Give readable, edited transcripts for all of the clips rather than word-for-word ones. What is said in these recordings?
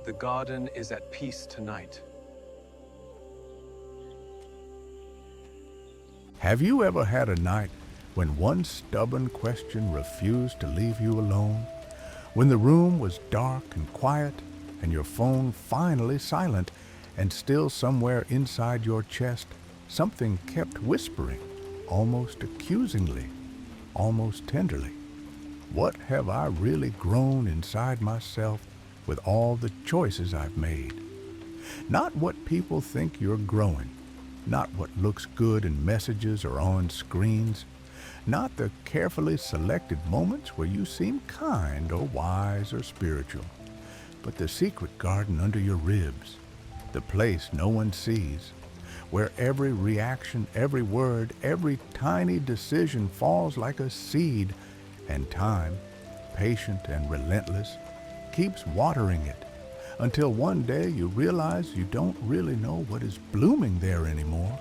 The garden is at peace tonight. Have you ever had a night when one stubborn question refused to leave you alone? When the room was dark and quiet and your phone finally silent, and still somewhere inside your chest something kept whispering, almost accusingly, almost tenderly, "What have I really grown inside myself with all the choices I've made?" Not what people think you're growing, not what looks good in messages or on screens, not the carefully selected moments where you seem kind or wise or spiritual, but the secret garden under your ribs, the place no one sees, where every reaction, every word, every tiny decision falls like a seed, and time, patient and relentless, keeps watering it until one day you realize you don't really know what is blooming there anymore.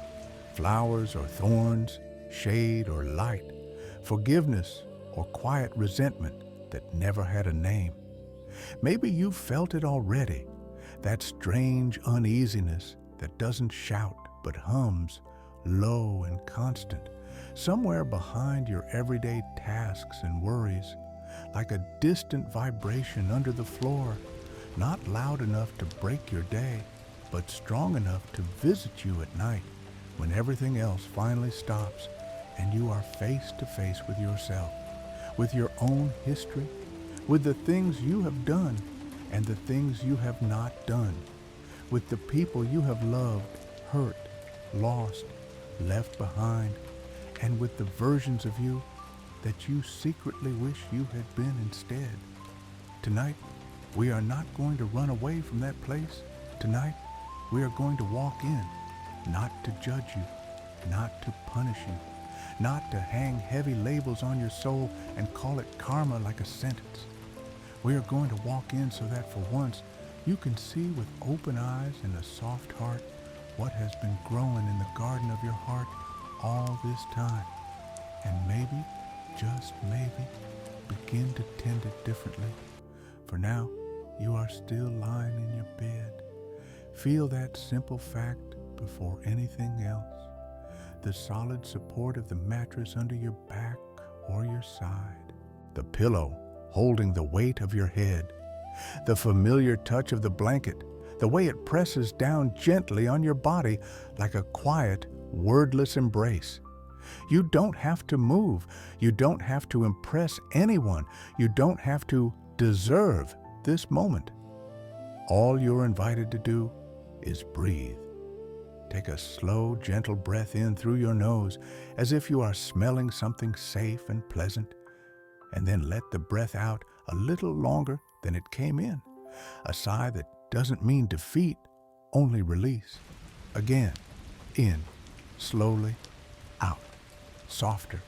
Flowers or thorns, shade or light, forgiveness or quiet resentment that never had a name. Maybe you've felt it already, that strange uneasiness that doesn't shout but hums, low and constant, somewhere behind your everyday tasks and worries, like a distant vibration under the floor, not loud enough to break your day, but strong enough to visit you at night when everything else finally stops and you are face to face with yourself, with your own history, with the things you have done and the things you have not done, with the people you have loved, hurt, lost, left behind, and with the versions of you that you secretly wish you had been instead. Tonight, we are not going to run away from that place. Tonight, we are going to walk in, not to judge you, not to punish you, not to hang heavy labels on your soul and call it karma like a sentence. We are going to walk in so that for once you can see with open eyes and a soft heart what has been growing in the garden of your heart all this time. And maybe, just maybe, begin to tend it differently. For now, you are still lying in your bed. Feel that simple fact before anything else. The solid support of the mattress under your back or your side. The pillow holding the weight of your head. The familiar touch of the blanket, the way it presses down gently on your body like a quiet, wordless embrace. You don't have to move. You don't have to impress anyone. You don't have to deserve this moment. All you're invited to do is breathe. Take a slow, gentle breath in through your nose as if you are smelling something safe and pleasant, and then let the breath out a little longer than it came in. A sigh that doesn't mean defeat, only release. Again, in, slowly, out, softer.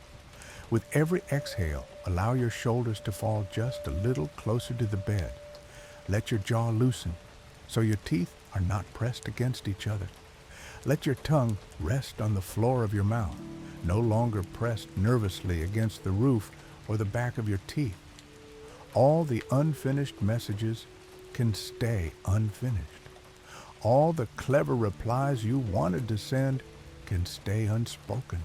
With every exhale, allow your shoulders to fall just a little closer to the bed. Let your jaw loosen so your teeth are not pressed against each other. Let your tongue rest on the floor of your mouth, no longer pressed nervously against the roof or the back of your teeth. All the unfinished messages can stay unfinished. All the clever replies you wanted to send can stay unspoken.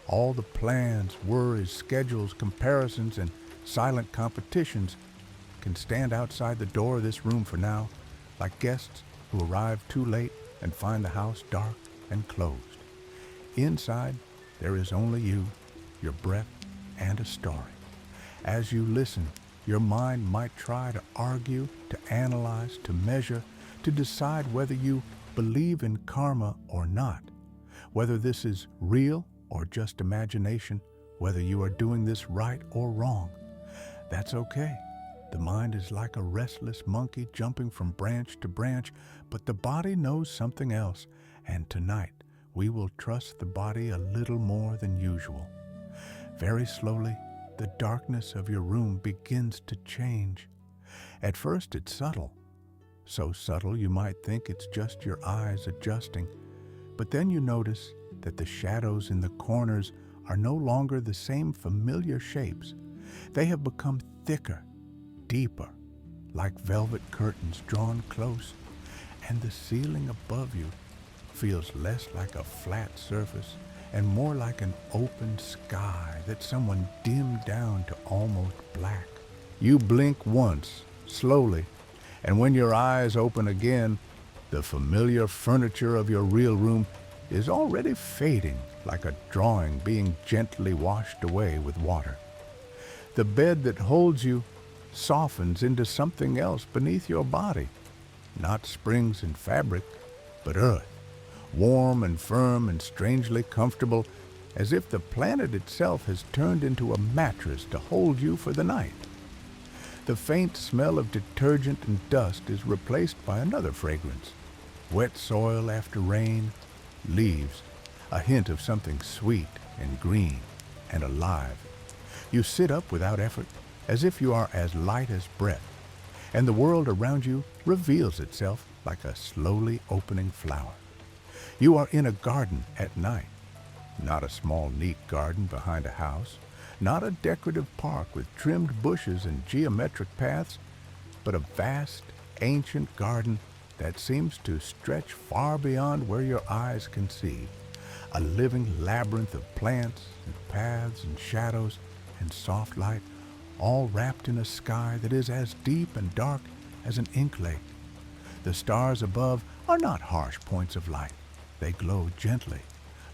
All the plans, worries, schedules, comparisons, and silent competitions can stand outside the door of this room for now, like guests who arrive too late and find the house dark and closed. Inside, there is only you, your breath, and a story. As you listen, your mind might try to argue, to analyze, to measure, to decide whether you believe in karma or not, whether this is real or just imagination, whether you are doing this right or wrong. That's okay. The mind is like a restless monkey jumping from branch to branch, but the body knows something else, and tonight we will trust the body a little more than usual. Very slowly, the darkness of your room begins to change. At first it's subtle, so subtle you might think it's just your eyes adjusting, but then you notice that the shadows in the corners are no longer the same familiar shapes. They have become thicker, deeper, like velvet curtains drawn close, and the ceiling above you feels less like a flat surface and more like an open sky that someone dimmed down to almost black. You blink once, slowly, and when your eyes open again, the familiar furniture of your real room is already fading like a drawing being gently washed away with water. The bed that holds you softens into something else beneath your body, not springs and fabric, but earth, warm and firm and strangely comfortable, as if the planet itself has turned into a mattress to hold you for the night. The faint smell of detergent and dust is replaced by another fragrance, wet soil after rain, leaves, a hint of something sweet and green and alive. You sit up without effort, as if you are as light as breath, and the world around you reveals itself like a slowly opening flower. You are in a garden at night, not a small, neat garden behind a house, not a decorative park with trimmed bushes and geometric paths, but a vast, ancient garden that seems to stretch far beyond where your eyes can see, a living labyrinth of plants and paths and shadows and soft light, all wrapped in a sky that is as deep and dark as an ink lake. The stars above are not harsh points of light. They glow gently,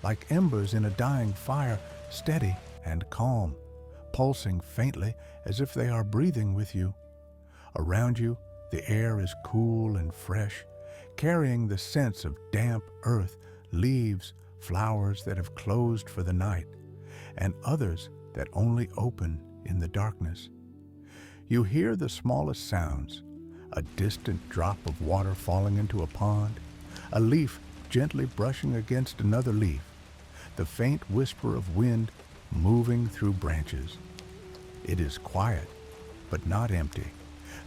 like embers in a dying fire, steady and calm, pulsing faintly as if they are breathing with you. Around you, the air is cool and fresh, carrying the sense of damp earth, leaves, flowers that have closed for the night, and others that only open in the darkness. You hear the smallest sounds, a distant drop of water falling into a pond, a leaf gently brushing against another leaf, the faint whisper of wind moving through branches. It is quiet, but not empty,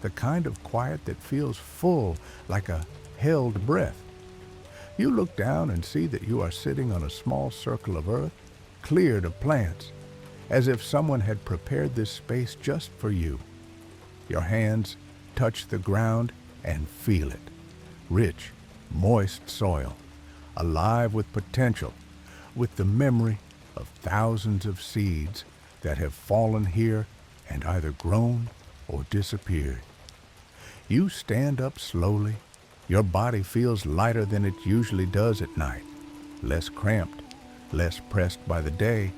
the kind of quiet that feels full, like a held breath. You look down and see that you are sitting on a small circle of earth, cleared of plants, as if someone had prepared this space just for you. Your hands touch the ground and feel it. Rich, moist soil, alive with potential, with the memory of thousands of seeds that have fallen here and either grown or disappeared. You stand up slowly. Your body feels lighter than it usually does at night, less cramped, less pressed by the day.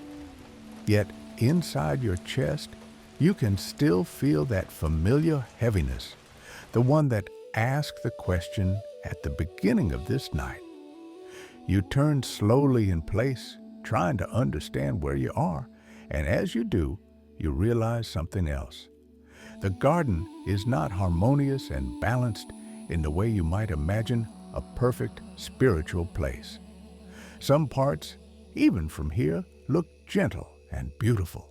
Yet inside your chest, you can still feel that familiar heaviness, the one that asked the question at the beginning of this night. You turn slowly in place, trying to understand where you are, and as you do, you realize something else. The garden is not harmonious and balanced in the way you might imagine a perfect spiritual place. Some parts, even from here, look gentle and beautiful,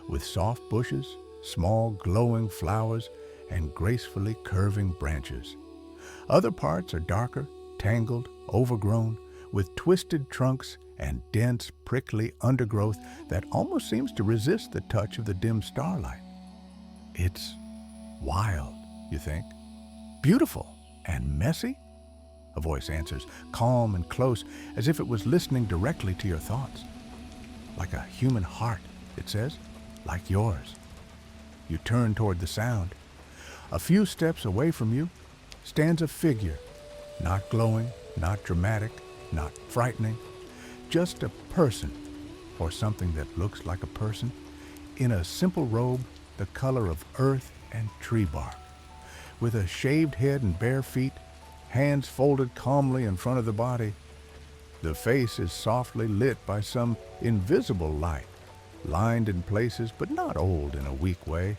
with soft bushes, small glowing flowers, and gracefully curving branches. Other parts are darker, tangled, overgrown, with twisted trunks and dense, prickly undergrowth that almost seems to resist the touch of the dim starlight. It's wild, you think. Beautiful and messy? A voice answers, calm and close, as if it was listening directly to your thoughts. Like a human heart, it says, like yours. You turn toward the sound. A few steps away from you stands a figure, not glowing, not dramatic, not frightening, just a person, or something that looks like a person, in a simple robe the color of earth and tree bark, with a shaved head and bare feet, hands folded calmly in front of the body. The face is softly lit by some invisible light, lined in places but not old in a weak way,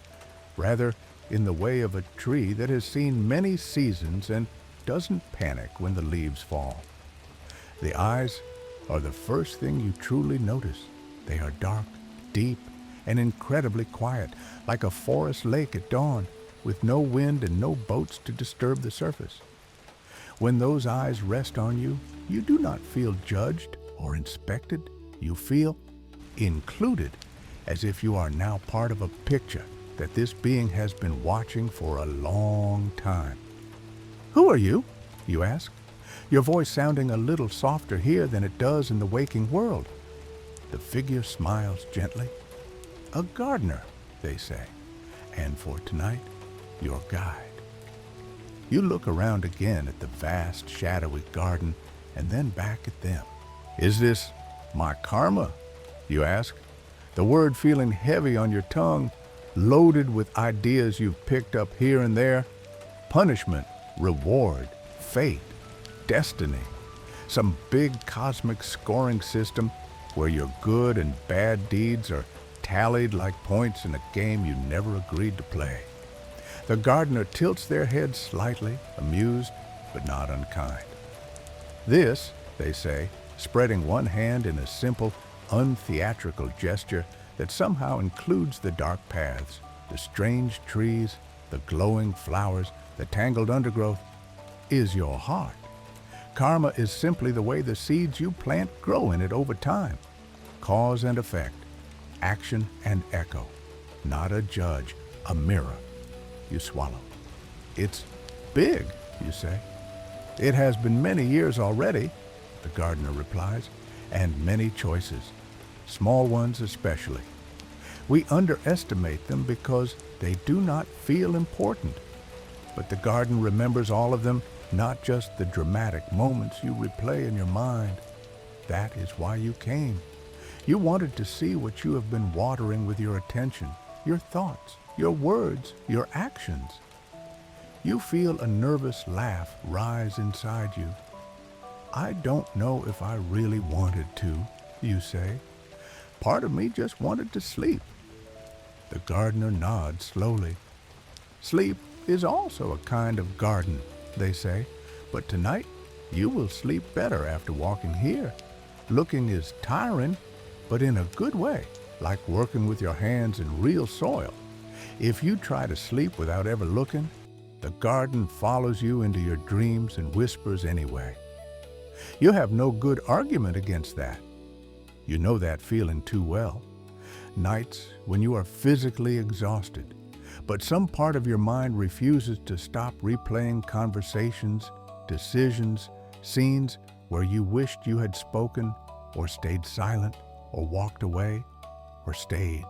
rather in the way of a tree that has seen many seasons and doesn't panic when the leaves fall. The eyes are the first thing you truly notice. They are dark, deep, and incredibly quiet, like a forest lake at dawn, with no wind and no boats to disturb the surface. When those eyes rest on you, you do not feel judged or inspected. You feel included, as if you are now part of a picture that this being has been watching for a long time. "Who are you?" you ask, your voice sounding a little softer here than it does in the waking world. The figure smiles gently. "A gardener," they say, "and for tonight, your guide." You look around again at the vast, shadowy garden and then back at them. "Is this my karma?" you ask, the word feeling heavy on your tongue, loaded with ideas you've picked up here and there. Punishment, reward, fate, destiny. Some big cosmic scoring system where your good and bad deeds are tallied like points in a game you never agreed to play. The gardener tilts their head slightly, amused but not unkind. "This," they say, spreading one hand in a simple, untheatrical gesture that somehow includes the dark paths, the strange trees, the glowing flowers, the tangled undergrowth, "is your heart. Karma is simply the way the seeds you plant grow in it over time. Cause and effect, action and echo. Not a judge, a mirror." You swallow. "It's big," you say. "It has been many years already," the gardener replies, "and many choices, small ones especially. We underestimate them because they do not feel important. But the garden remembers all of them, not just the dramatic moments you replay in your mind. That is why you came. You wanted to see what you have been watering with your attention, your thoughts, your words, your actions." You feel a nervous laugh rise inside you. "I don't know if I really wanted to," you say. "Part of me just wanted to sleep." The gardener nods slowly. "Sleep is also a kind of garden," they say, "but tonight you will sleep better after walking here. Looking is tiring, but in a good way, like working with your hands in real soil. If you try to sleep without ever looking, the garden follows you into your dreams and whispers anyway. You have no good argument against that. You know that feeling too well. Nights when you are physically exhausted, but some part of your mind refuses to stop replaying conversations, decisions, scenes where you wished you had spoken or stayed silent or walked away or stayed.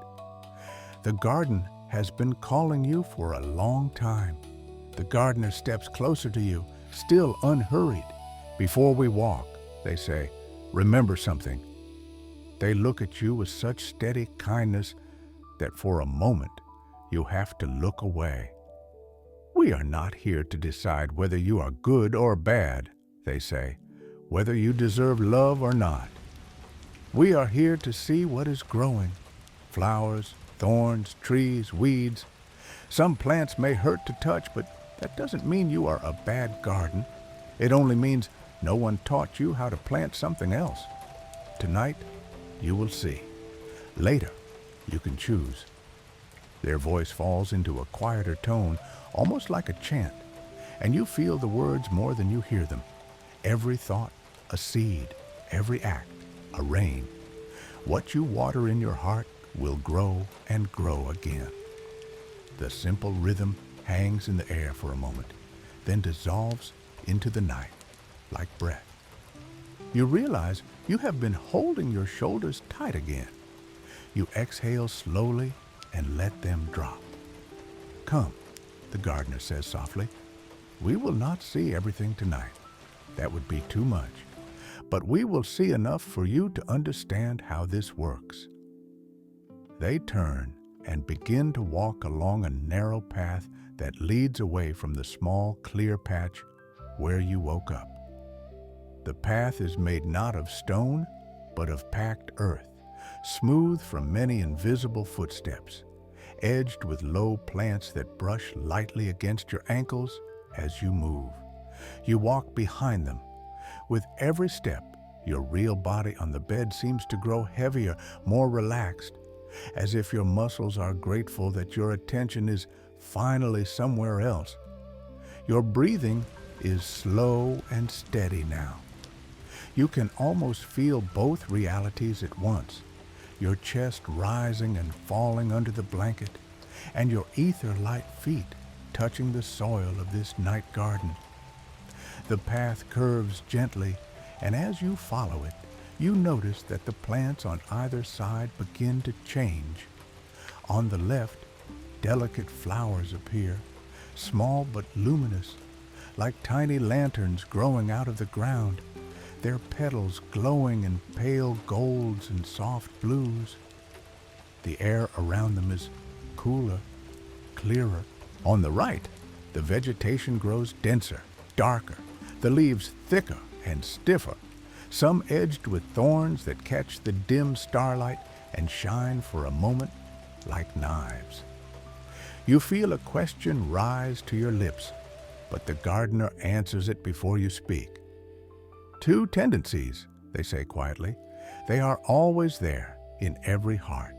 The garden has been calling you for a long time. The gardener steps closer to you, still unhurried. "Before we walk," they say, "remember something." They look at you with such steady kindness that for a moment you have to look away. "We are not here to decide whether you are good or bad," they say, "whether you deserve love or not. We are here to see what is growing. Flowers, thorns, trees, weeds. Some plants may hurt to touch, but that doesn't mean you are a bad garden. It only means no one taught you how to plant something else. Tonight, you will see. Later, you can choose." Their voice falls into a quieter tone, almost like a chant, and you feel the words more than you hear them. Every thought, a seed. Every act, a rain. What you water in your heart will grow and grow again. The simple rhythm hangs in the air for a moment, then dissolves into the night, like breath. You realize you have been holding your shoulders tight again. You exhale slowly and let them drop. "Come," the gardener says softly. "We will not see everything tonight. That would be too much. But we will see enough for you to understand how this works." They turn and begin to walk along a narrow path that leads away from the small, clear patch where you woke up. The path is made not of stone, but of packed earth, smooth from many invisible footsteps, edged with low plants that brush lightly against your ankles as you move. You walk behind them. With every step, your real body on the bed seems to grow heavier, more relaxed, as if your muscles are grateful that your attention is finally somewhere else. Your breathing is slow and steady now. You can almost feel both realities at once, your chest rising and falling under the blanket, and your ether-light feet touching the soil of this night garden. The path curves gently, and as you follow it, you notice that the plants on either side begin to change. On the left, delicate flowers appear, small but luminous, like tiny lanterns growing out of the ground, their petals glowing in pale golds and soft blues. The air around them is cooler, clearer. On the right, the vegetation grows denser, darker, the leaves thicker and stiffer, some edged with thorns that catch the dim starlight and shine for a moment like knives. You feel a question rise to your lips, but the gardener answers it before you speak. Two tendencies, they say quietly. They are always there in every heart.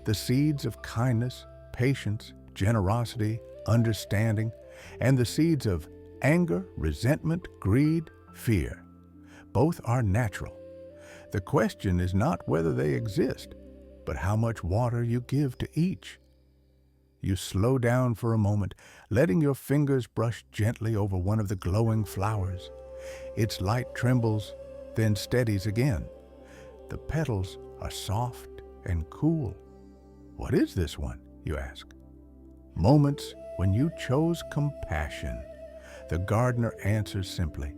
The seeds of kindness, patience, generosity, understanding, and the seeds of anger, resentment, greed, fear. Both are natural. The question is not whether they exist, but how much water you give to each. You slow down for a moment, letting your fingers brush gently over one of the glowing flowers. Its light trembles, then steadies again. The petals are soft and cool. What is this one, you ask? Moments when you chose compassion. The gardener answers simply.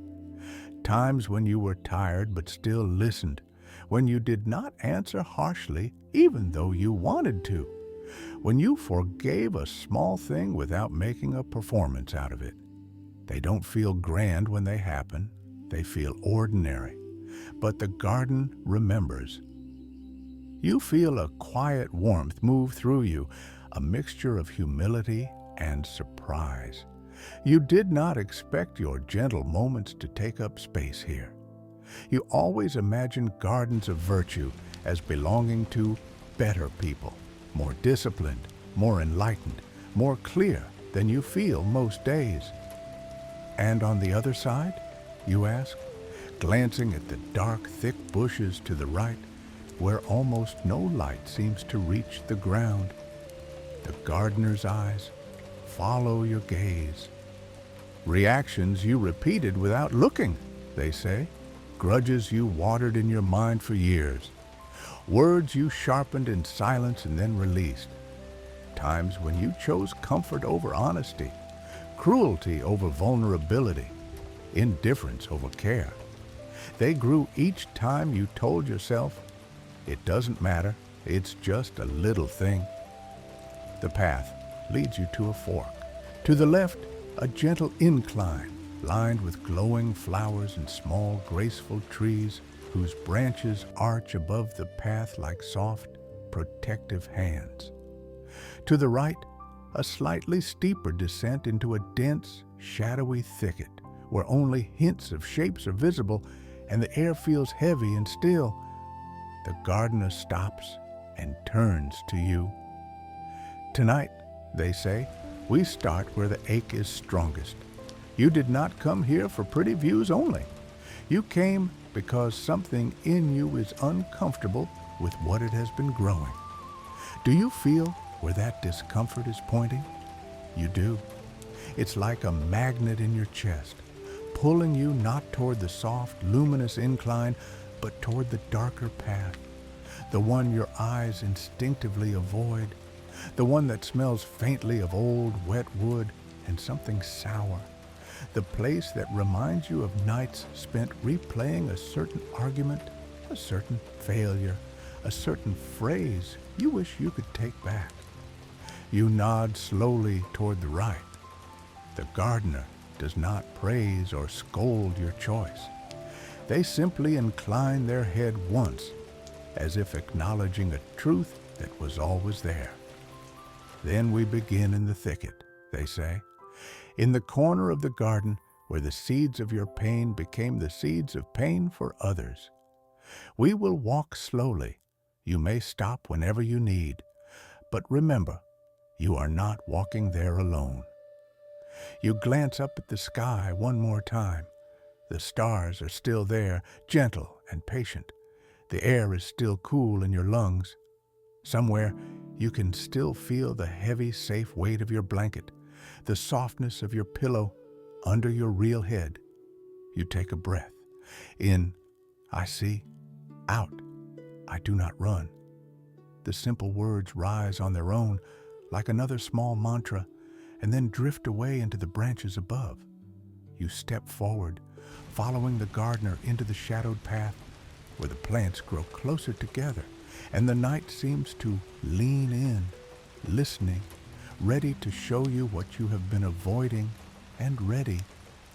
Times when you were tired but still listened, when you did not answer harshly even though you wanted to, when you forgave a small thing without making a performance out of it. They don't feel grand when they happen, they feel ordinary, but the garden remembers. You feel a quiet warmth move through you, a mixture of humility and surprise. You did not expect your gentle moments to take up space here. You always imagine gardens of virtue as belonging to better people, more disciplined, more enlightened, more clear than you feel most days. And on the other side, you ask, glancing at the dark, thick bushes to the right, where almost no light seems to reach the ground. The gardener's eyes follow your gaze. Reactions you repeated without looking, they say. Grudges you watered in your mind for years. Words you sharpened in silence and then released. Times when you chose comfort over honesty, cruelty over vulnerability, indifference over care. They grew each time you told yourself, it doesn't matter, it's just a little thing. The path leads you to a fork. To the left, a gentle incline lined with glowing flowers and small, graceful trees whose branches arch above the path like soft, protective hands. To the right, a slightly steeper descent into a dense, shadowy thicket where only hints of shapes are visible and the air feels heavy and still. The gardener stops and turns to you. Tonight, they say, we start where the ache is strongest. You did not come here for pretty views only. You came because something in you is uncomfortable with what it has been growing. Do you feel where that discomfort is pointing? You do. It's like a magnet in your chest, pulling you not toward the soft, luminous incline, but toward the darker path, the one your eyes instinctively avoid, the one that smells faintly of old, wet wood and something sour, the place that reminds you of nights spent replaying a certain argument, a certain failure, a certain phrase you wish you could take back. You nod slowly toward the right. The gardener does not praise or scold your choice. They simply incline their head once, as if acknowledging a truth that was always there. Then we begin in the thicket, they say, in the corner of the garden where the seeds of your pain became the seeds of pain for others. We will walk slowly. You may stop whenever you need, but remember, you are not walking there alone. You glance up at the sky one more time. The stars are still there, gentle and patient. The air is still cool in your lungs. Somewhere, you can still feel the heavy, safe weight of your blanket, the softness of your pillow under your real head. You take a breath. In, I see. Out, I do not run. The simple words rise on their own like another small mantra and then drift away into the branches above. You step forward, following the gardener into the shadowed path where the plants grow closer together and the night seems to lean in, listening, ready to show you what you have been avoiding and ready,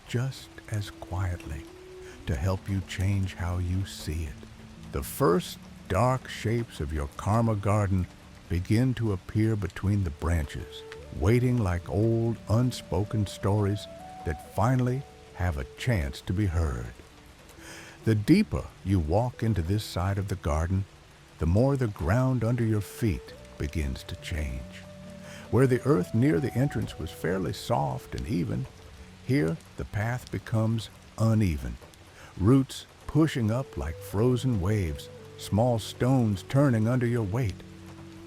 just as quietly, to help you change how you see it. The first dark shapes of your karma garden begin to appear between the branches, waiting like old unspoken stories that finally have a chance to be heard. The deeper you walk into this side of the garden, the more the ground under your feet begins to change. Where the earth near the entrance was fairly soft and even, here the path becomes uneven, roots pushing up like frozen waves, small stones turning under your weight,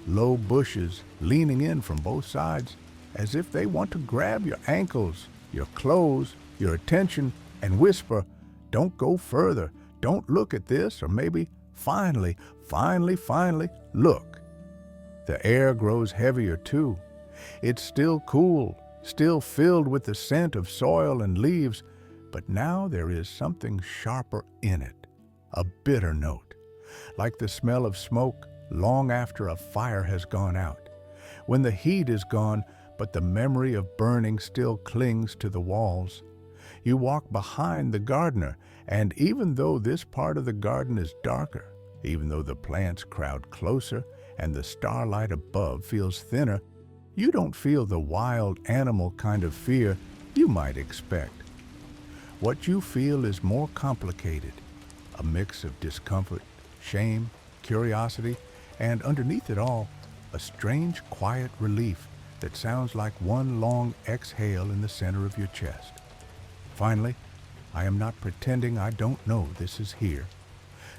low bushes leaning in from both sides as if they want to grab your ankles, your clothes, your attention, and whisper, "Don't go further, don't look at this," or maybe, finally, look. The air grows heavier too. It's still cool, still filled with the scent of soil and leaves, but now there is something sharper in it, a bitter note, like the smell of smoke long after a fire has gone out. When the heat is gone, but the memory of burning still clings to the walls. You walk behind the gardener, and even though this part of the garden is darker, even though the plants crowd closer and the starlight above feels thinner, you don't feel the wild animal kind of fear you might expect. What you feel is more complicated, a mix of discomfort, shame, curiosity, and underneath it all, a strange quiet relief that sounds like one long exhale in the center of your chest. Finally, I am not pretending I don't know this is here.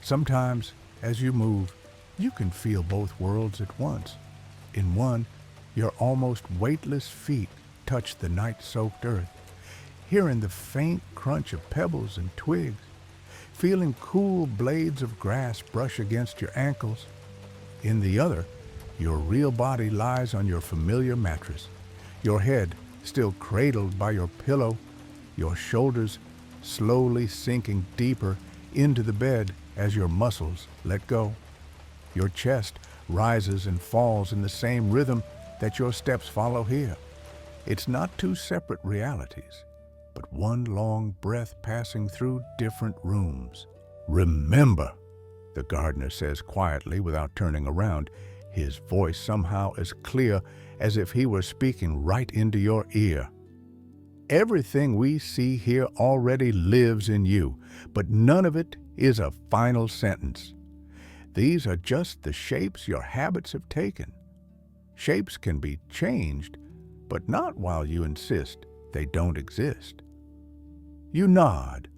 Sometimes, as you move, you can feel both worlds at once. In one, your almost weightless feet touch the night-soaked earth, hearing the faint crunch of pebbles and twigs, feeling cool blades of grass brush against your ankles. In the other, your real body lies on your familiar mattress, your head still cradled by your pillow, your shoulders slowly sinking deeper into the bed as your muscles let go. Your chest rises and falls in the same rhythm that your steps follow here. It's not two separate realities, but one long breath passing through different rooms. Remember, the gardener says quietly without turning around, his voice somehow as clear as if he were speaking right into your ear. Everything we see here already lives in you, but none of it is a final sentence. These are just the shapes your habits have taken. Shapes can be changed, but not while you insist they don't exist. You nod,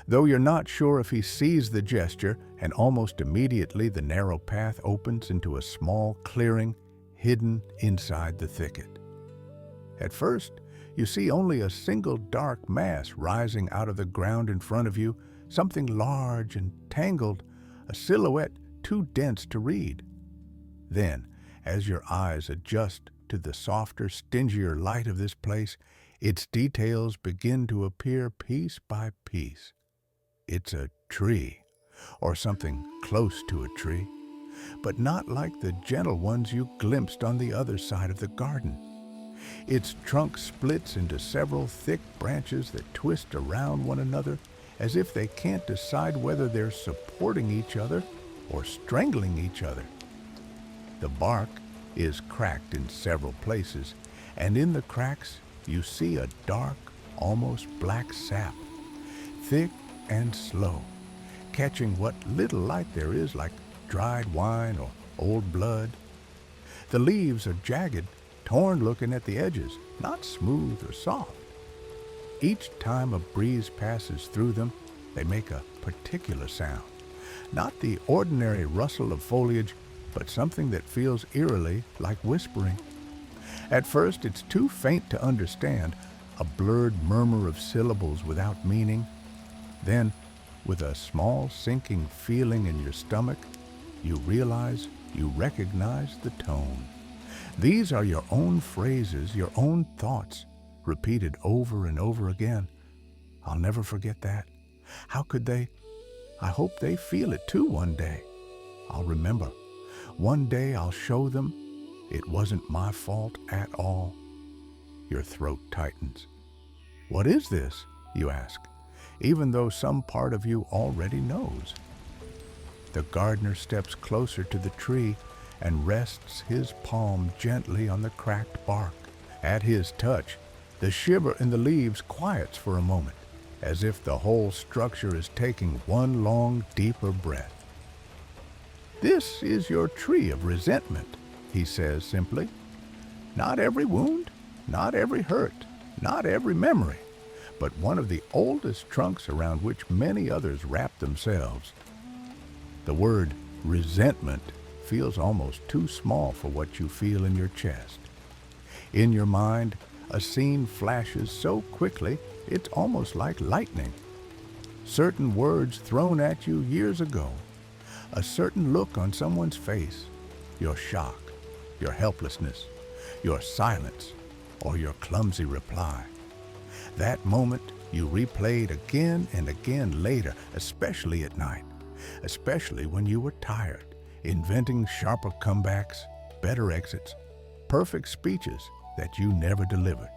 though you're not sure if he sees the gesture, and almost immediately the narrow path opens into a small clearing hidden inside the thicket. At first, you see only a single dark mass rising out of the ground in front of you, something large and tangled, a silhouette too dense to read. Then, as your eyes adjust to the softer, stingier light of this place, its details begin to appear piece by piece. It's a tree, or something close to a tree, but not like the gentle ones you glimpsed on the other side of the garden. Its trunk splits into several thick branches that twist around one another as if they can't decide whether they're supporting each other or strangling each other. The bark is cracked in several places, and in the cracks you see a dark, almost black sap, thick and slow, catching what little light there is like dried wine or old blood. The leaves are jagged, torn looking at the edges, not smooth or soft. Each time a breeze passes through them, they make a particular sound. Not the ordinary rustle of foliage, but something that feels eerily like whispering. At first, it's too faint to understand, a blurred murmur of syllables without meaning. Then, with a small sinking feeling in your stomach, you realize you recognize the tone. These are your own phrases, your own thoughts, repeated over and over again. I'll never forget that. How could they? I hope they feel it too one day. I'll remember. One day I'll show them it wasn't my fault at all. Your throat tightens. What is this? You ask, even though some part of you already knows. The gardener steps closer to the tree and rests his palm gently on the cracked bark. At his touch, the shiver in the leaves quiets for a moment, as if the whole structure is taking one long, deeper breath. This is your tree of resentment, he says simply. Not every wound, not every hurt, not every memory, but one of the oldest trunks around which many others wrap themselves. The word resentment feels almost too small for what you feel in your chest. In your mind, a scene flashes so quickly it's almost like lightning. Certain words thrown at you years ago, a certain look on someone's face, your shock, your helplessness, your silence, or your clumsy reply. That moment you replayed again and again later, especially at night, especially when you were tired, inventing sharper comebacks, better exits, perfect speeches that you never delivered.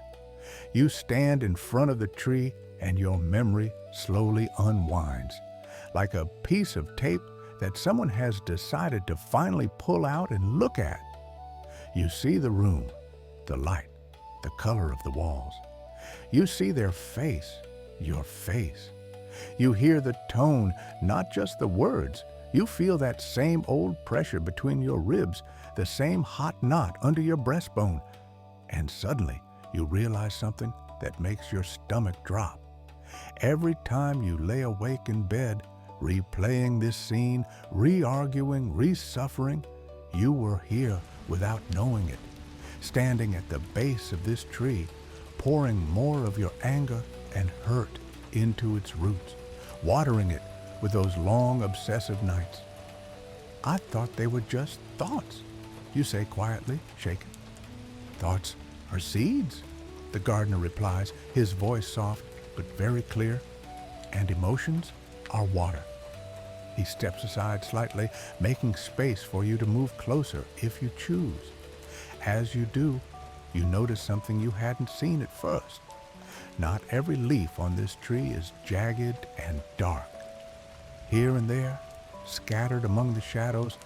You stand in front of the tree and your memory slowly unwinds, like a piece of tape that someone has decided to finally pull out and look at. You see the room, the light, the color of the walls. You see their face, your face. You hear the tone, not just the words. You feel that same old pressure between your ribs, the same hot knot under your breastbone. And suddenly, you realize something that makes your stomach drop. Every time you lay awake in bed, replaying this scene, re-arguing, re-suffering, you were here without knowing it, standing at the base of this tree, pouring more of your anger and hurt into its roots, watering it with those long obsessive nights. I thought they were just thoughts, you say quietly, shaken. Thoughts are seeds, the gardener replies, his voice soft but very clear. And emotions are water. He steps aside slightly, making space for you to move closer if you choose. As you do, you notice something you hadn't seen at first. Not every leaf on this tree is jagged and dark. Here and there, scattered among the shadows,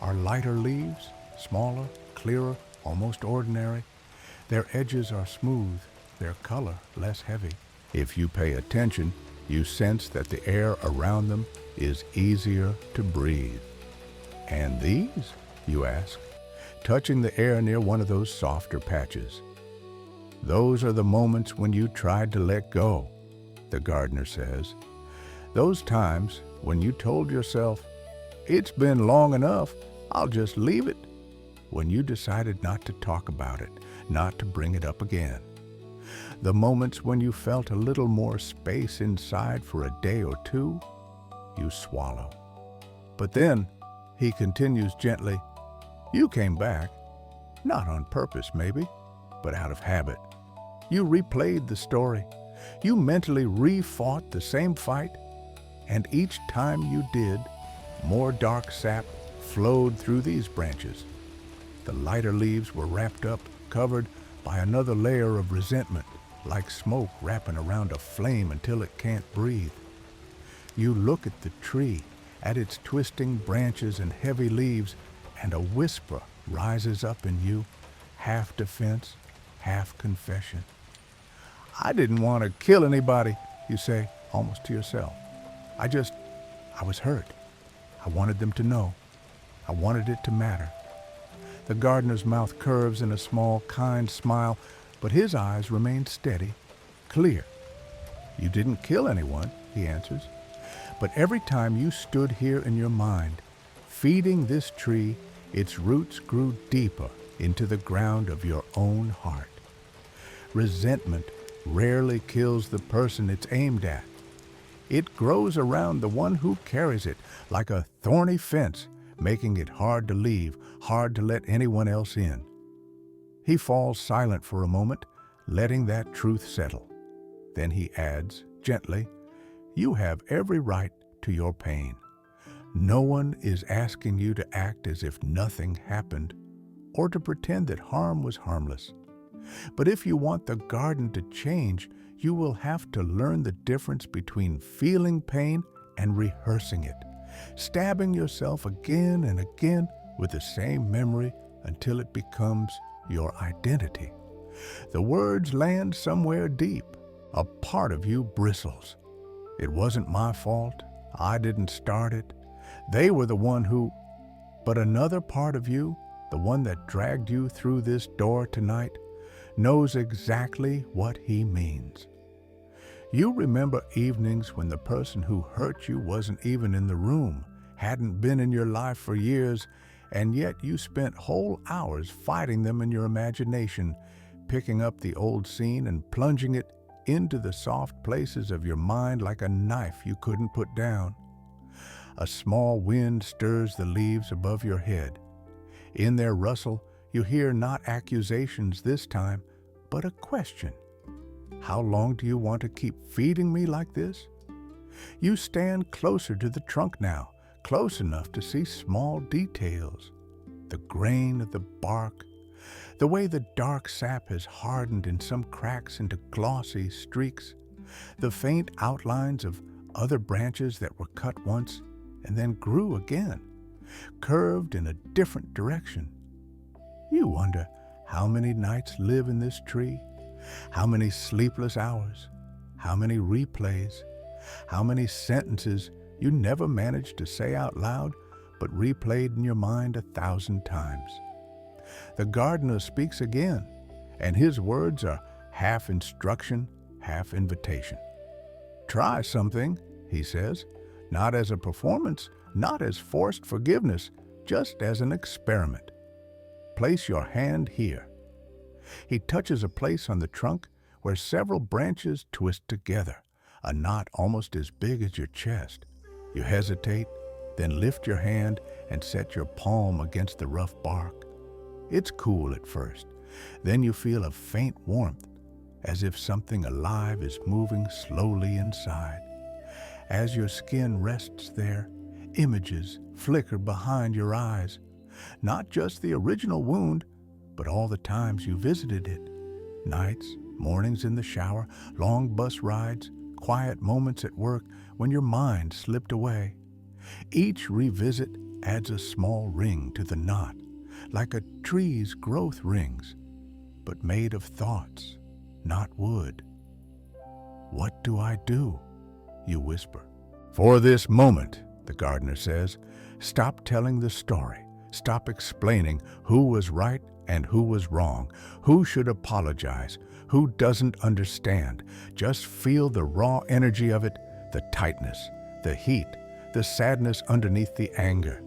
are lighter leaves, smaller, clearer, almost ordinary. Their edges are smooth, their color less heavy. If you pay attention, you sense that the air around them is easier to breathe. And these, you ask, touching the air near one of those softer patches. Those are the moments when you tried to let go, the gardener says. Those times when you told yourself, it's been long enough, I'll just leave it. When you decided not to talk about it, not to bring it up again. The moments when you felt a little more space inside for a day or two, you swallow. But then, he continues gently, you came back, not on purpose maybe, but out of habit. You replayed the story. You mentally re-fought the same fight, and each time you did, more dark sap flowed through these branches. The lighter leaves were wrapped up, covered by another layer of resentment, like smoke wrapping around a flame until it can't breathe. You look at the tree, at its twisting branches and heavy leaves, and a whisper rises up in you, half defense, half confession. I didn't want to kill anybody, you say, almost to yourself. I was hurt. I wanted them to know. I wanted it to matter. The gardener's mouth curves in a small, kind smile, but his eyes remain steady, clear. You didn't kill anyone, he answers. But every time you stood here in your mind, feeding this tree, Its roots grew deeper into the ground of your own heart. Resentment rarely kills the person it's aimed at. It grows around the one who carries it like a thorny fence, making it hard to leave, hard to let anyone else in. He falls silent for a moment, letting that truth settle. Then he adds, gently, "You have every right to your pain. No one is asking you to act as if nothing happened or to pretend that harm was harmless. But if you want the garden to change, you will have to learn the difference between feeling pain and rehearsing it, stabbing yourself again and again with the same memory until it becomes your identity. The words land somewhere deep. A part of you bristles. It wasn't my fault. I didn't start it. They were the one who... But another part of you, the one that dragged you through this door tonight, knows exactly what he means. You remember evenings when the person who hurt you wasn't even in the room, hadn't been in your life for years, and yet you spent whole hours fighting them in your imagination, picking up the old scene and plunging it into the soft places of your mind like a knife you couldn't put down. A small wind stirs the leaves above your head. In their rustle, you hear not accusations this time, but a question. How long do you want to keep feeding me like this? You stand closer to the trunk now, close enough to see small details. The grain of the bark, the way the dark sap has hardened in some cracks into glossy streaks, the faint outlines of other branches that were cut once and then grew again, curved in a different direction. You wonder how many nights live in this tree, how many sleepless hours, how many replays, how many sentences you never managed to say out loud but replayed in your mind 1,000 times. The gardener speaks again, and his words are half instruction, half invitation. Try something, he says, not as a performance, not as forced forgiveness, just as an experiment. Place your hand here. He touches a place on the trunk where several branches twist together, a knot almost as big as your chest. You hesitate, then lift your hand and set your palm against the rough bark. It's cool at first. Then you feel a faint warmth, as if something alive is moving slowly inside. As your skin rests there, images flicker behind your eyes. Not just the original wound, but all the times you visited it. Nights, mornings in the shower, long bus rides, quiet moments at work when your mind slipped away. Each revisit adds a small ring to the knot, like a tree's growth rings, but made of thoughts, not wood. What do I do? You whisper. For this moment, the gardener says, stop telling the story. Stop explaining who was right and who was wrong, who should apologize, who doesn't understand. Just feel the raw energy of it, the tightness, the heat, the sadness underneath the anger.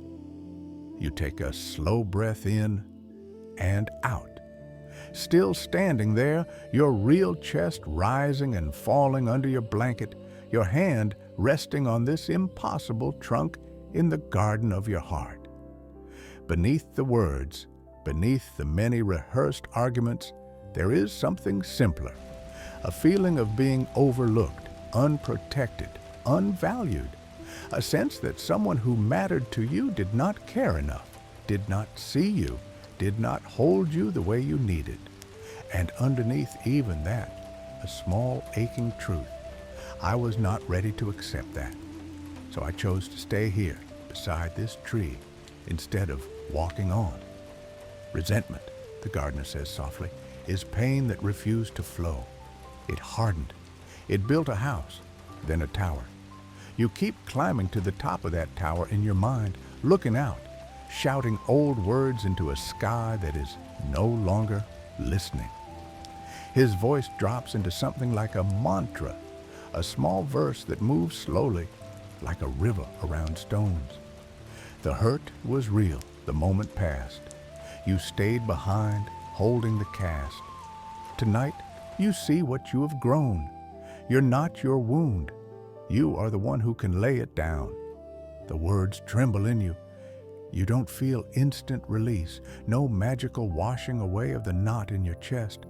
You take a slow breath in and out. Still standing there, your real chest rising and falling under your blanket, your hand resting on this impossible trunk in the garden of your heart. Beneath the words, beneath the many rehearsed arguments, there is something simpler, a feeling of being overlooked, unprotected, unvalued, a sense that someone who mattered to you did not care enough, did not see you, did not hold you the way you needed. And underneath even that, a small aching truth. I was not ready to accept that. So I chose to stay here beside this tree instead of walking on. Resentment, the gardener says softly, is pain that refused to flow. It hardened. It built a house, then a tower. You keep climbing to the top of that tower in your mind, looking out, shouting old words into a sky that is no longer listening. His voice drops into something like a mantra, a small verse that moves slowly, like a river around stones. The hurt was real. The moment passed. You stayed behind, holding the cast. Tonight, you see what you have grown. You're not your wound. You are the one who can lay it down. The words tremble in you. You don't feel instant release, no magical washing away of the knot in your chest,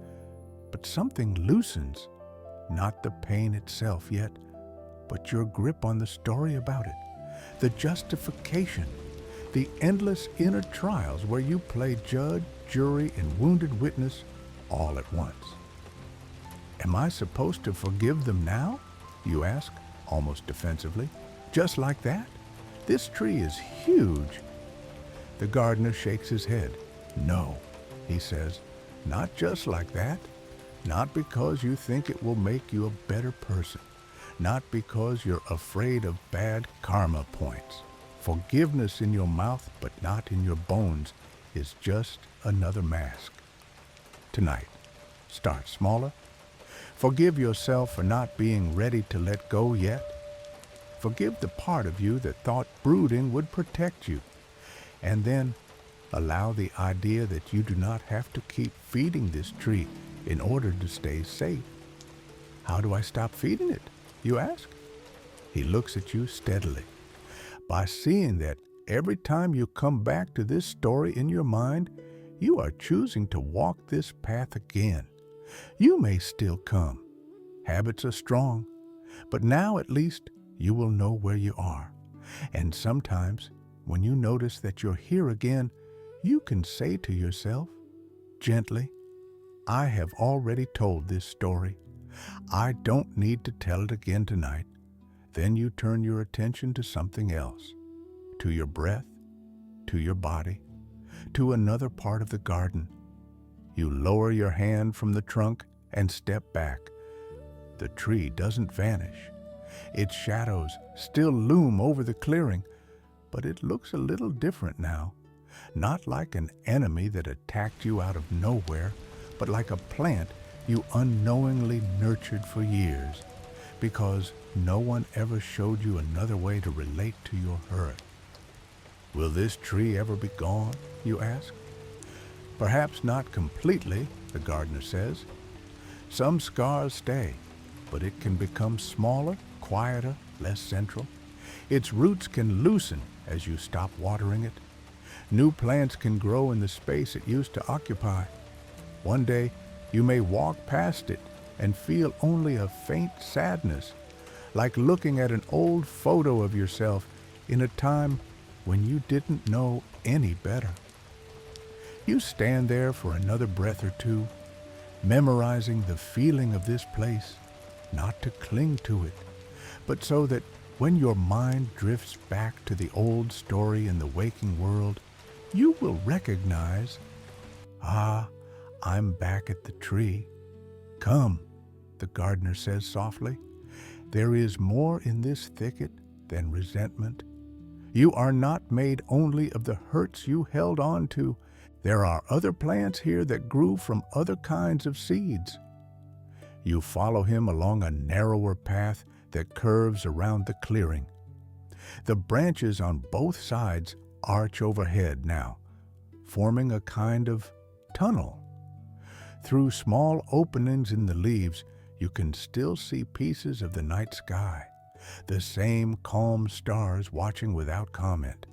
but something loosens, not the pain itself yet, but your grip on the story about it, the justification, the endless inner trials where you play judge, jury, and wounded witness all at once. Am I supposed to forgive them now? You ask, almost defensively. Just like that? This tree is huge. The gardener shakes his head. No, he says, not just like that. Not because you think it will make you a better person. Not because you're afraid of bad karma points. Forgiveness in your mouth, but not in your bones, is just another mask. Tonight, start smaller. Forgive yourself for not being ready to let go yet. Forgive the part of you that thought brooding would protect you. And then allow the idea that you do not have to keep feeding this tree in order to stay safe. How do I stop feeding it, you ask? He looks at you steadily. By seeing that every time you come back to this story in your mind, you are choosing to walk this path again. You may still come. Habits are strong, but now at least you will know where you are. And sometimes, when you notice that you're here again, you can say to yourself, gently, I have already told this story. I don't need to tell it again tonight. Then you turn your attention to something else, to your breath, to your body, to another part of the garden. You lower your hand from the trunk and step back. The tree doesn't vanish. Its shadows still loom over the clearing, but it looks a little different now. Not like an enemy that attacked you out of nowhere, but like a plant you unknowingly nurtured for years, because no one ever showed you another way to relate to your hurt. Will this tree ever be gone, you ask? Perhaps not completely, the gardener says. Some scars stay, but it can become smaller, quieter, less central. Its roots can loosen as you stop watering it. New plants can grow in the space it used to occupy. One day, you may walk past it and feel only a faint sadness, like looking at an old photo of yourself in a time when you didn't know any better. You stand there for another breath or two, memorizing the feeling of this place, not to cling to it, but so that when your mind drifts back to the old story in the waking world, you will recognize, I'm back at the tree. Come, the gardener says softly. There is more in this thicket than resentment. You are not made only of the hurts you held on to. There are other plants here that grew from other kinds of seeds. You follow him along a narrower path that curves around the clearing. The branches on both sides arch overhead now, forming a kind of tunnel. Through small openings in the leaves, you can still see pieces of the night sky, the same calm stars watching without comment.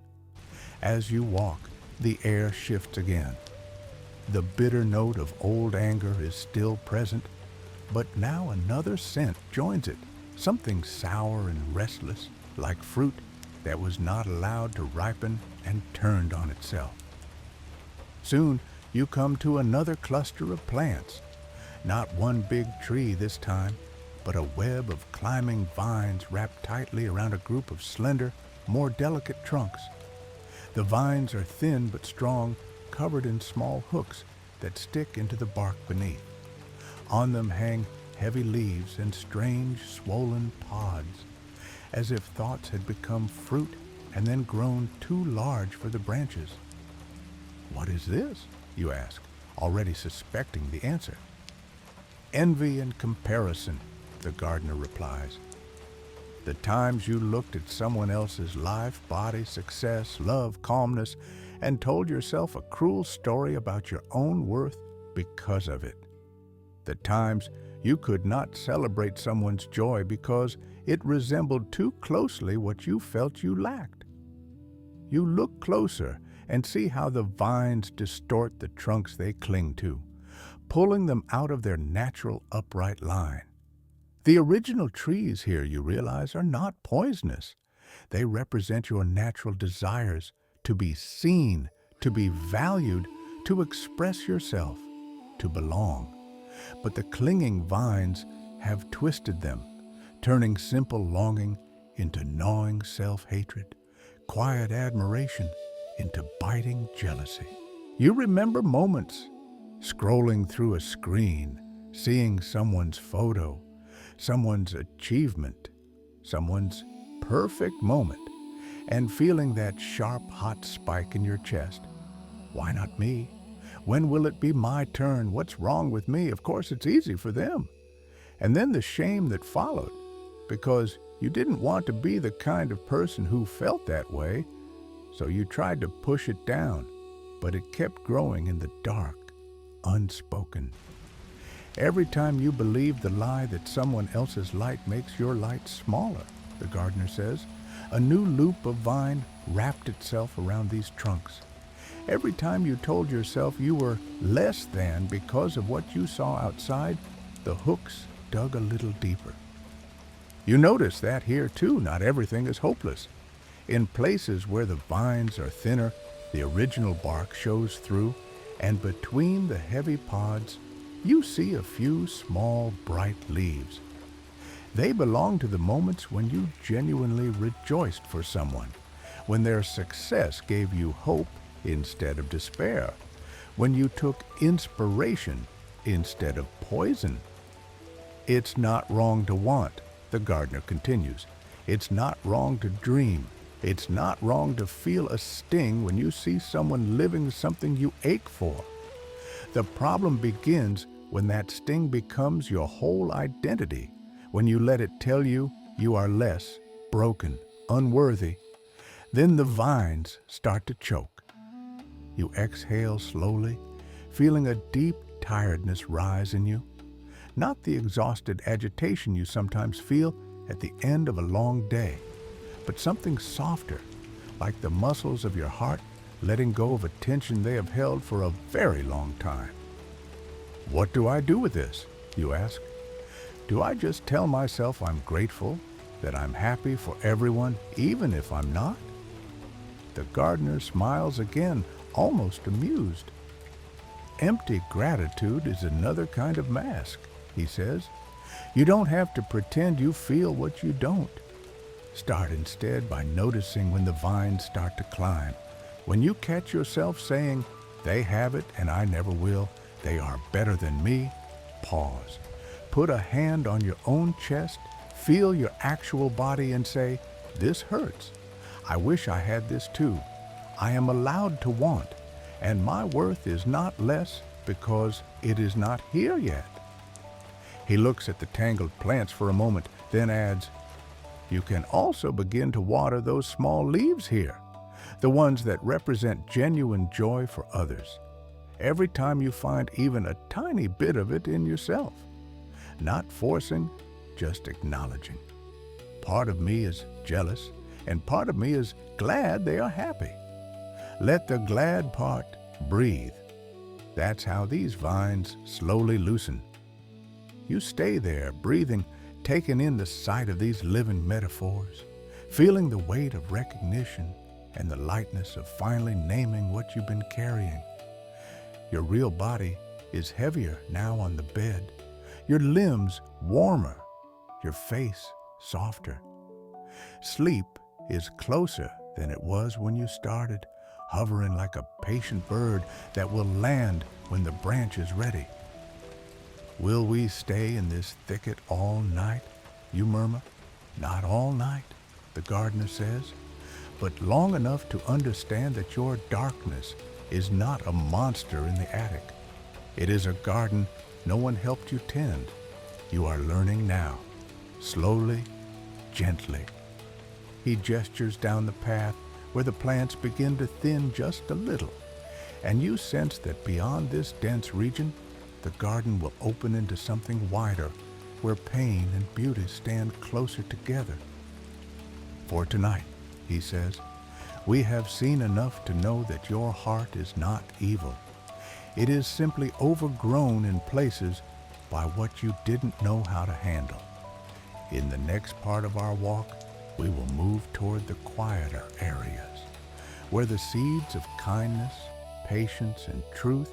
As you walk, the air shifts again. The bitter note of old anger is still present, but now another scent joins it, something sour and restless, like fruit that was not allowed to ripen and turned on itself. Soon, you come to another cluster of plants. Not one big tree this time, but a web of climbing vines wrapped tightly around a group of slender, more delicate trunks. The vines are thin but strong, covered in small hooks that stick into the bark beneath. On them hang heavy leaves and strange, swollen pods, as if thoughts had become fruit and then grown too large for the branches. What is this? You ask, already suspecting the answer. Envy and comparison, the gardener replies. The times you looked at someone else's life, body, success, love, calmness, and told yourself a cruel story about your own worth because of it. The times you could not celebrate someone's joy because it resembled too closely what you felt you lacked. You look closer and see how the vines distort the trunks they cling to, pulling them out of their natural upright line. The original trees here, you realize, are not poisonous. They represent your natural desires to be seen, to be valued, to express yourself, to belong. But the clinging vines have twisted them, turning simple longing into gnawing self-hatred, quiet admiration into biting jealousy. You remember moments, scrolling through a screen, seeing someone's photo, someone's achievement, someone's perfect moment, and feeling that sharp, hot spike in your chest. Why not me? When will it be my turn? What's wrong with me? Of course, it's easy for them. And then the shame that followed, because you didn't want to be the kind of person who felt that way, so you tried to push it down, but it kept growing in the dark, unspoken. Every time you believe the lie that someone else's light makes your light smaller, the gardener says, a new loop of vine wrapped itself around these trunks. Every time you told yourself you were less than because of what you saw outside, the hooks dug a little deeper. You notice that here too, not everything is hopeless. In places where the vines are thinner, the original bark shows through, and between the heavy pods, you see a few small, bright leaves. They belong to the moments when you genuinely rejoiced for someone, when their success gave you hope instead of despair, when you took inspiration instead of poison. It's not wrong to want, the gardener continues. It's not wrong to dream. It's not wrong to feel a sting when you see someone living something you ache for. The problem begins when that sting becomes your whole identity, when you let it tell you you are less, broken, unworthy. Then the vines start to choke. You exhale slowly, feeling a deep tiredness rise in you. Not the exhausted agitation you sometimes feel at the end of a long day, but something softer, like the muscles of your heart letting go of a tension they have held for a very long time. What do I do with this, you ask? Do I just tell myself I'm grateful, that I'm happy for everyone, even if I'm not? The gardener smiles again, almost amused. Empty gratitude is another kind of mask, he says. You don't have to pretend you feel what you don't. Start instead by noticing when the vines start to climb. When you catch yourself saying, they have it and I never will, they are better than me, pause. Put a hand on your own chest, feel your actual body and say, this hurts. I wish I had this too. I am allowed to want, and my worth is not less because it is not here yet. He looks at the tangled plants for a moment, then adds, you can also begin to water those small leaves here, the ones that represent genuine joy for others. Every time you find even a tiny bit of it in yourself. Not forcing, just acknowledging. Part of me is jealous, and part of me is glad they are happy. Let the glad part breathe. That's how these vines slowly loosen. You stay there, breathing, taking in the sight of these living metaphors, feeling the weight of recognition and the lightness of finally naming what you've been carrying. Your real body is heavier now on the bed, your limbs warmer, your face softer. Sleep is closer than it was when you started, hovering like a patient bird that will land when the branch is ready. Will we stay in this thicket all night? You murmur. Not all night, the gardener says, but long enough to understand that your darkness is not a monster in the attic. It is a garden no one helped you tend. You are learning now, slowly, gently. He gestures down the path, where the plants begin to thin just a little, and you sense that beyond this dense region, the garden will open into something wider, where pain and beauty stand closer together. For tonight, he says, we have seen enough to know that your heart is not evil. It is simply overgrown in places by what you didn't know how to handle. In the next part of our walk, we will move toward the quieter areas, where the seeds of kindness, patience, and truth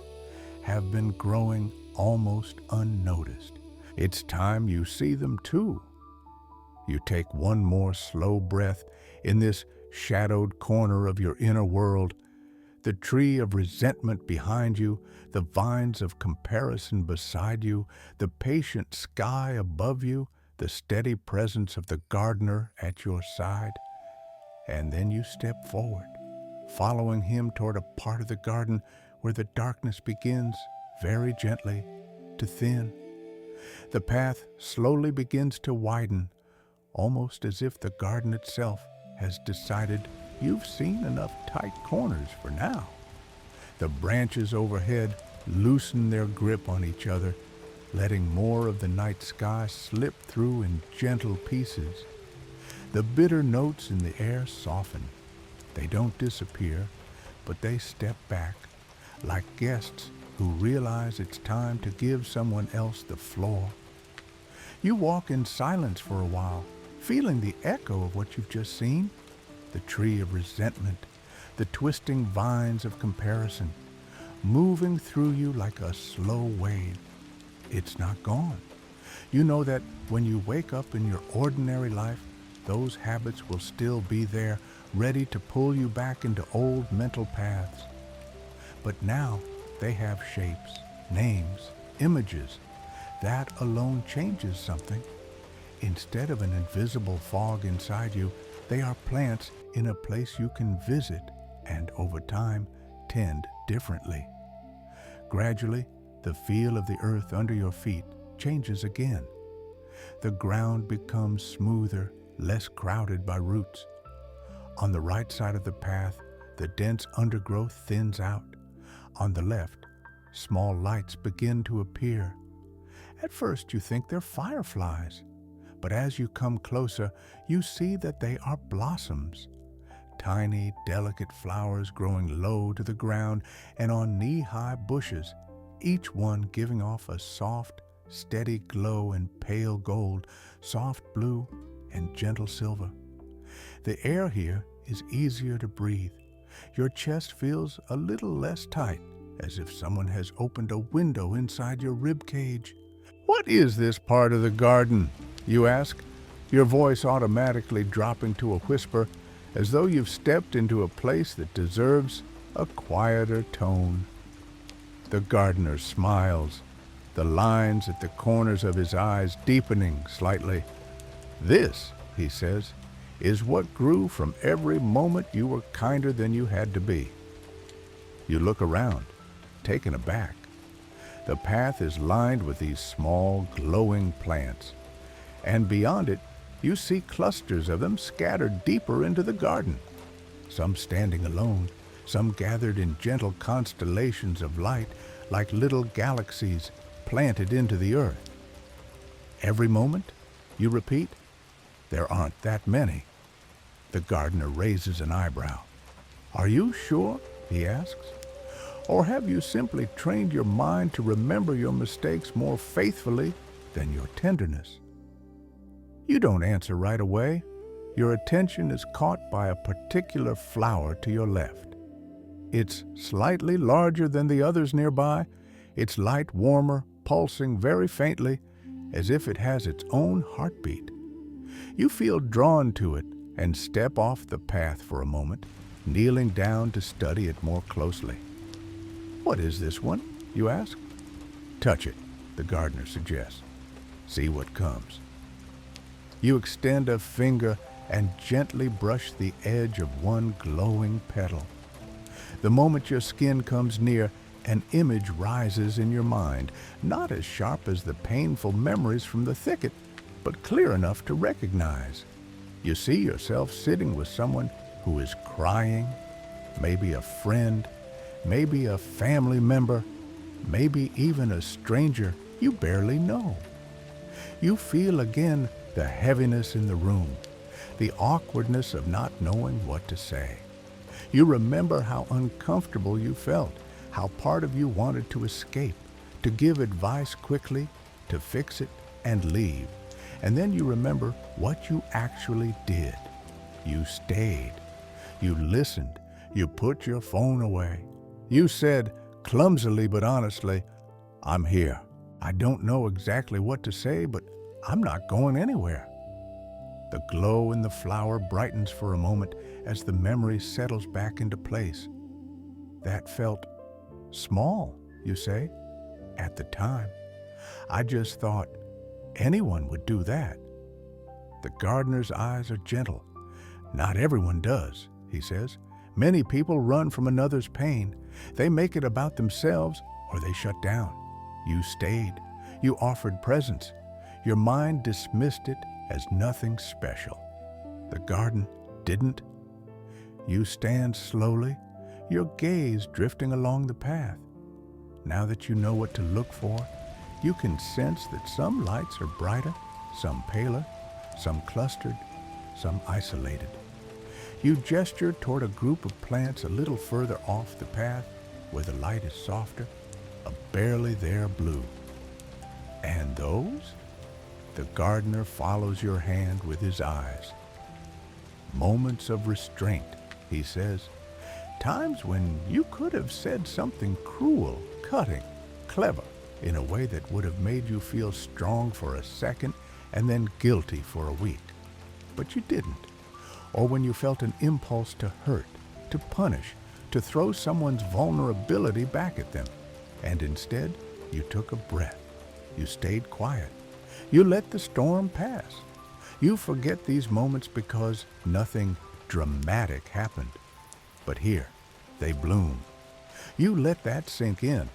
have been growing almost unnoticed. It's time you see them too. You take one more slow breath in this shadowed corner of your inner world, the tree of resentment behind you, the vines of comparison beside you, the patient sky above you, the steady presence of the gardener at your side. And then you step forward, following him toward a part of the garden where the darkness begins, very gently, to thin. The path slowly begins to widen, almost as if the garden itself has decided you've seen enough tight corners for now. The branches overhead loosen their grip on each other, letting more of the night sky slip through in gentle pieces. The bitter notes in the air soften. They don't disappear, but they step back, like guests who realize it's time to give someone else the floor. You walk in silence for a while, feeling the echo of what you've just seen, the tree of resentment, the twisting vines of comparison, moving through you like a slow wave. It's not gone. You know that when you wake up in your ordinary life, those habits will still be there, ready to pull you back into old mental paths. But now they have shapes, names, images. That alone changes something. Instead of an invisible fog inside you, they are plants in a place you can visit and over time tend differently. Gradually, the feel of the earth under your feet changes again. The ground becomes smoother, less crowded by roots. On the right side of the path, the dense undergrowth thins out. On the left, small lights begin to appear. At first, you think they're fireflies, but as you come closer, you see that they are blossoms. Tiny, delicate flowers growing low to the ground and on knee-high bushes, each one giving off a soft, steady glow in pale gold, soft blue, and gentle silver. The air here is easier to breathe. Your chest feels a little less tight, as if someone has opened a window inside your rib cage. What is this part of the garden? You ask, your voice automatically dropping to a whisper, as though you've stepped into a place that deserves a quieter tone. The gardener smiles, the lines at the corners of his eyes deepening slightly. This, he says, is what grew from every moment you were kinder than you had to be. You look around, taken aback. The path is lined with these small, glowing plants, and beyond it, you see clusters of them scattered deeper into the garden, some standing alone, some gathered in gentle constellations of light like little galaxies planted into the earth. Every moment, you repeat, there aren't that many. The gardener raises an eyebrow. Are you sure? He asks. Or have you simply trained your mind to remember your mistakes more faithfully than your tenderness? You don't answer right away. Your attention is caught by a particular flower to your left. It's slightly larger than the others nearby, its light warmer, pulsing very faintly, as if it has its own heartbeat. You feel drawn to it and step off the path for a moment, kneeling down to study it more closely. What is this one? You ask. Touch it, the gardener suggests. See what comes. You extend a finger and gently brush the edge of one glowing petal. The moment your skin comes near, an image rises in your mind, not as sharp as the painful memories from the thicket, but clear enough to recognize. You see yourself sitting with someone who is crying, maybe a friend, maybe a family member, maybe even a stranger you barely know. You feel again the heaviness in the room, the awkwardness of not knowing what to say. You remember how uncomfortable you felt, how part of you wanted to escape, to give advice quickly, to fix it and leave. And then you remember what you actually did. You stayed. You listened. You put your phone away. You said, clumsily but honestly, "I'm here. I don't know exactly what to say, but I'm not going anywhere." The glow in the flower brightens for a moment as the memory settles back into place. That felt small, you say, at the time. I just thought anyone would do that. The gardener's eyes are gentle. Not everyone does, he says. Many people run from another's pain. They make it about themselves or they shut down. You stayed. You offered presence. Your mind dismissed it as nothing special. The garden didn't. You stand slowly, your gaze drifting along the path. Now that you know what to look for, you can sense that some lights are brighter, some paler, some clustered, some isolated. You gesture toward a group of plants a little further off the path where the light is softer, a barely there blue. And those? The gardener follows your hand with his eyes. Moments of restraint, he says. Times when you could have said something cruel, cutting, clever, in a way that would have made you feel strong for a second and then guilty for a week. But you didn't. Or when you felt an impulse to hurt, to punish, to throw someone's vulnerability back at them. And instead, you took a breath. You stayed quiet. You let the storm pass. You forget these moments because nothing dramatic happened. But here, they bloom. You let that sink in.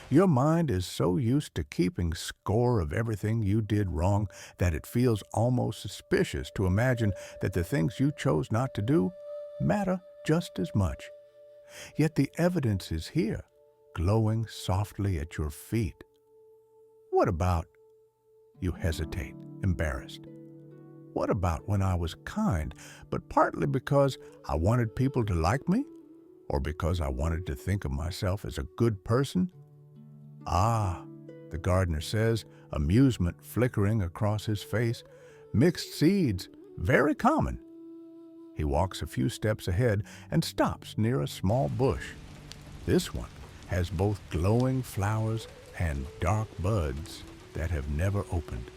Your mind is so used to keeping score of everything you did wrong that it feels almost suspicious to imagine that the things you chose not to do matter just as much. Yet the evidence is here, glowing softly at your feet. What about? You hesitate, embarrassed. What about when I was kind, but partly because I wanted people to like me? Or because I wanted to think of myself as a good person? Ah, the gardener says, amusement flickering across his face. Mixed seeds, very common. He walks a few steps ahead and stops near a small bush. This one has both glowing flowers and dark buds that have never opened.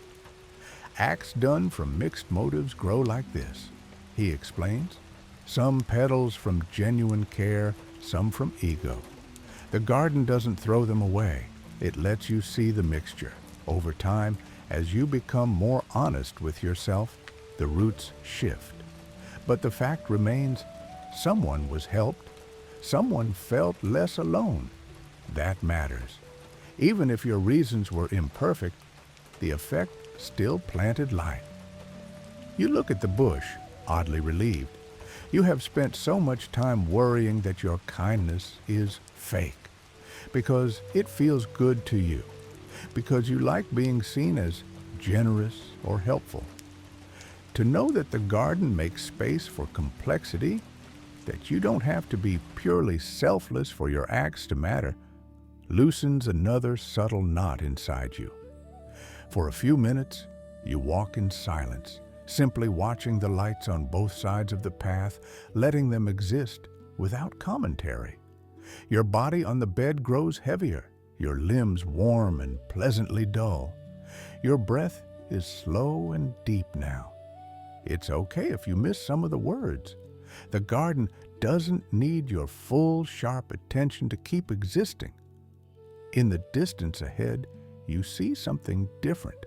Acts done from mixed motives grow like this, he explains. Some petals from genuine care, some from ego. The garden doesn't throw them away. It lets you see the mixture. Over time, as you become more honest with yourself, the roots shift. But the fact remains, someone was helped. Someone felt less alone. That matters. Even if your reasons were imperfect, the effect still planted light. You look at the bush, oddly relieved. You have spent so much time worrying that your kindness is fake, because it feels good to you, because you like being seen as generous or helpful. To know that the garden makes space for complexity, that you don't have to be purely selfless for your acts to matter, loosens another subtle knot inside you. For a few minutes, you walk in silence, simply watching the lights on both sides of the path, letting them exist without commentary. Your body on the bed grows heavier, your limbs warm and pleasantly dull. Your breath is slow and deep now. It's okay if you miss some of the words. The garden doesn't need your full, sharp attention to keep existing. In the distance ahead, you see something different.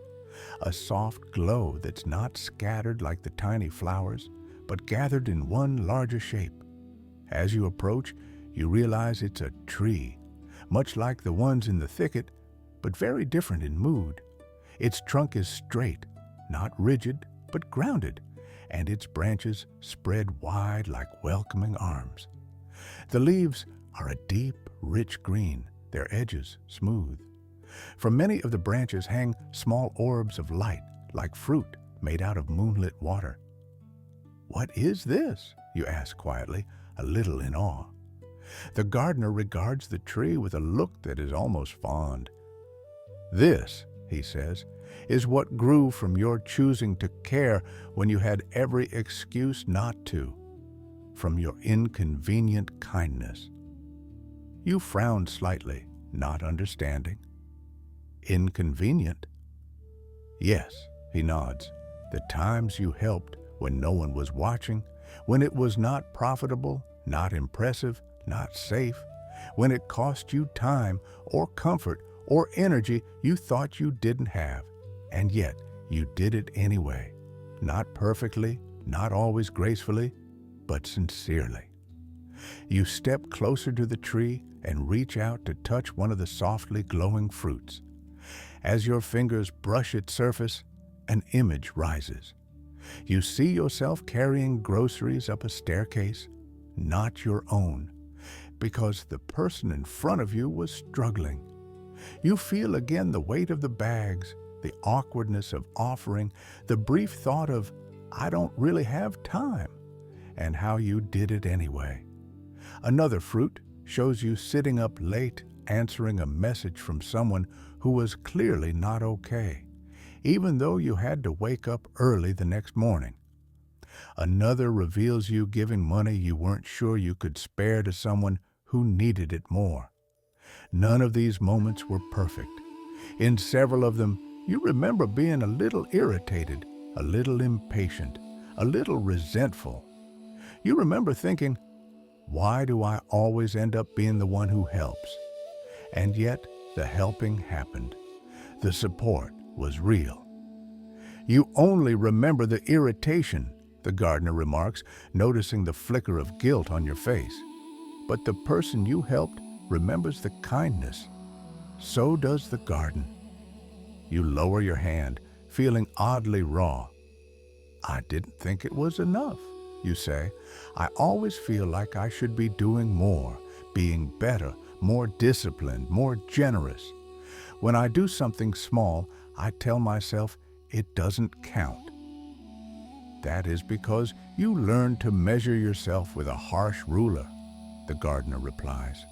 A soft glow that's not scattered like the tiny flowers, but gathered in one larger shape. As you approach, you realize it's a tree, much like the ones in the thicket, but very different in mood. Its trunk is straight, not rigid, but grounded, and its branches spread wide like welcoming arms. The leaves are a deep, rich green, their edges smooth. From many of the branches hang small orbs of light, like fruit made out of moonlit water. "What is this?" you ask quietly, a little in awe. The gardener regards the tree with a look that is almost fond. "This," he says, "is what grew from your choosing to care when you had every excuse not to, from your inconvenient kindness." You frown slightly, not understanding. "Inconvenient?" "Yes," he nods. "The times you helped when no one was watching, when it was not profitable, not impressive, not safe, when it cost you time or comfort or energy you thought you didn't have, and yet you did it anyway, not perfectly, not always gracefully, but sincerely. You step closer to the tree and reach out to touch one of the softly glowing fruits. As your fingers brush its surface, an image rises. You see yourself carrying groceries up a staircase, not your own, because the person in front of you was struggling. You feel again the weight of the bags, the awkwardness of offering, the brief thought of, "I don't really have time," and how you did it anyway. Another fruit shows you sitting up late answering a message from someone who was clearly not okay, even though you had to wake up early the next morning. Another reveals you giving money you weren't sure you could spare to someone who needed it more. None of these moments were perfect. In several of them, you remember being a little irritated, a little impatient, a little resentful. You remember thinking, "Why do I always end up being the one who helps?" And yet, the helping happened. The support was real. You only remember the irritation, the gardener remarks, noticing the flicker of guilt on your face. But the person you helped remembers the kindness. So does the garden. You lower your hand, feeling oddly raw. "I didn't think it was enough," you say. "I always feel like I should be doing more, being better, more disciplined, more generous. When I do something small, I tell myself it doesn't count." "That is because you learned to measure yourself with a harsh ruler," the gardener replies.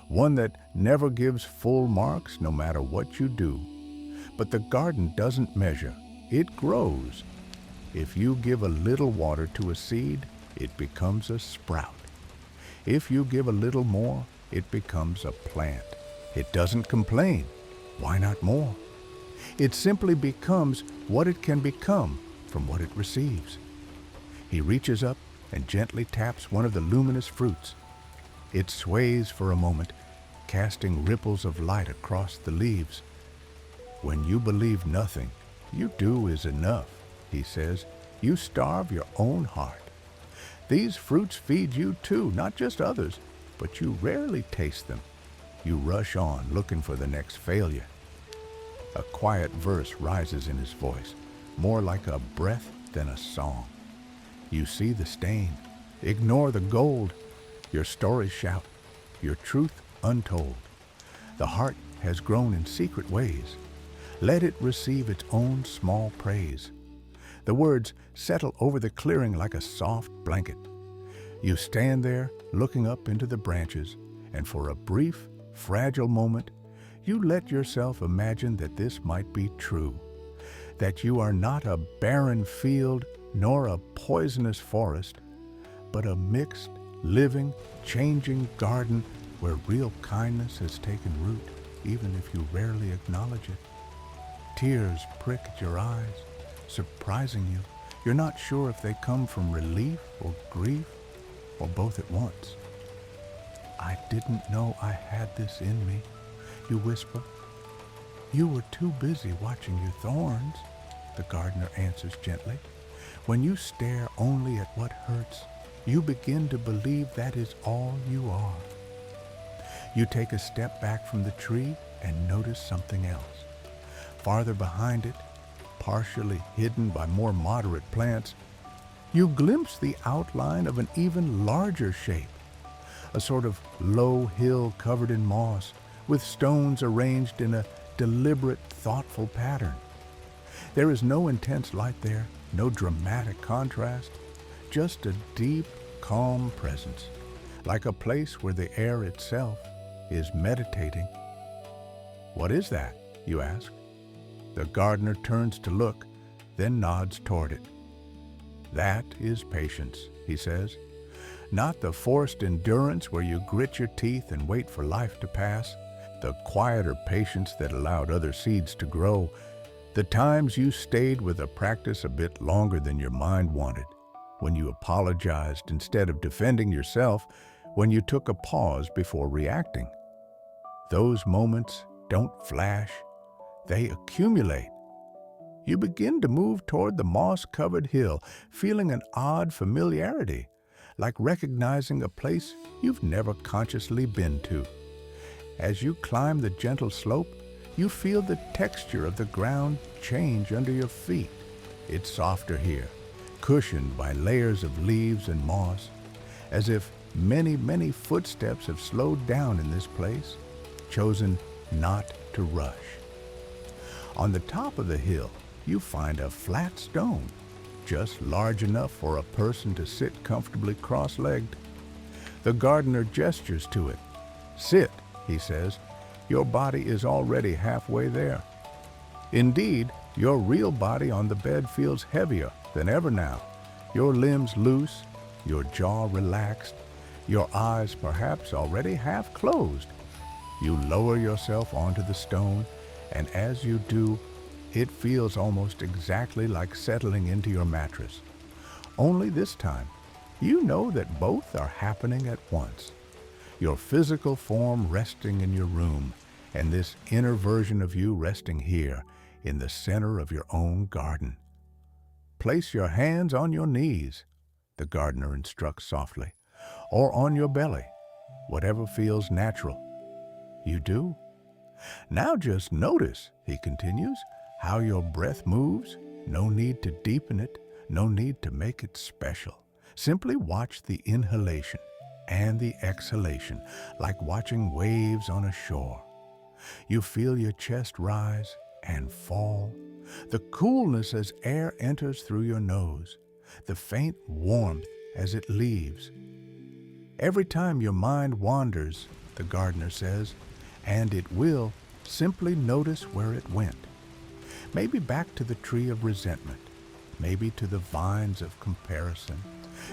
"One that never gives full marks no matter what you do. But the garden doesn't measure, it grows. If you give a little water to a seed, it becomes a sprout. If you give a little more, it becomes a plant. It doesn't complain. Why not more? It simply becomes what it can become from what it receives." He reaches up and gently taps one of the luminous fruits. It sways for a moment, casting ripples of light across the leaves. "When you believe nothing you do is enough," he says, "you starve your own heart. These fruits feed you too, not just others, but you rarely taste them. You rush on looking for the next failure." A quiet verse rises in his voice, more like a breath than a song. You see the stain. Ignore the gold. Your stories shout, your truth untold. The heart has grown in secret ways. Let it receive its own small praise. The words settle over the clearing like a soft blanket. You stand there looking up into the branches, and for a brief, fragile moment, you let yourself imagine that this might be true, that you are not a barren field nor a poisonous forest, but a mixed, living, changing garden where real kindness has taken root, even if you rarely acknowledge it. Tears prick at your eyes, surprising you. You're not sure if they come from relief or grief or both at once. "I didn't know I had this in me," you whisper. "You were too busy watching your thorns," the gardener answers gently. "When you stare only at what hurts, you begin to believe that is all you are." You take a step back from the tree and notice something else. Farther behind it, partially hidden by more moderate plants, you glimpse the outline of an even larger shape, a sort of low hill covered in moss, with stones arranged in a deliberate, thoughtful pattern. There is no intense light there, no dramatic contrast, just a deep, calm presence, like a place where the air itself is meditating. "What is that?" you ask. The gardener turns to look, then nods toward it. "That is patience," he says. "Not the forced endurance where you grit your teeth and wait for life to pass, the quieter patience that allowed other seeds to grow, the times you stayed with a practice a bit longer than your mind wanted, when you apologized instead of defending yourself, when you took a pause before reacting. Those moments don't flash, they accumulate. You begin to move toward the moss-covered hill, feeling an odd familiarity, like recognizing a place you've never consciously been to. As you climb the gentle slope, you feel the texture of the ground change under your feet. It's softer here, cushioned by layers of leaves and moss, as if many, many footsteps have slowed down in this place, chosen not to rush. On the top of the hill, you find a flat stone, just large enough for a person to sit comfortably cross-legged. The gardener gestures to it. "Sit," he says. "Your body is already halfway there." Indeed, your real body on the bed feels heavier than ever now, your limbs loose, your jaw relaxed, your eyes perhaps already half closed. You lower yourself onto the stone, and as you do, it feels almost exactly like settling into your mattress. Only this time, you know that both are happening at once. Your physical form resting in your room, and this inner version of you resting here, in the center of your own garden. "Place your hands on your knees," the gardener instructs softly, "or on your belly, whatever feels natural." You do. "Now just notice," he continues, "how your breath moves. No need to deepen it, no need to make it special. Simply watch the inhalation and the exhalation, like watching waves on a shore. You feel your chest rise and fall, the coolness as air enters through your nose, the faint warmth as it leaves. Every time your mind wanders," the gardener says, "and it will, simply notice where it went. Maybe back to the tree of resentment, maybe to the vines of comparison,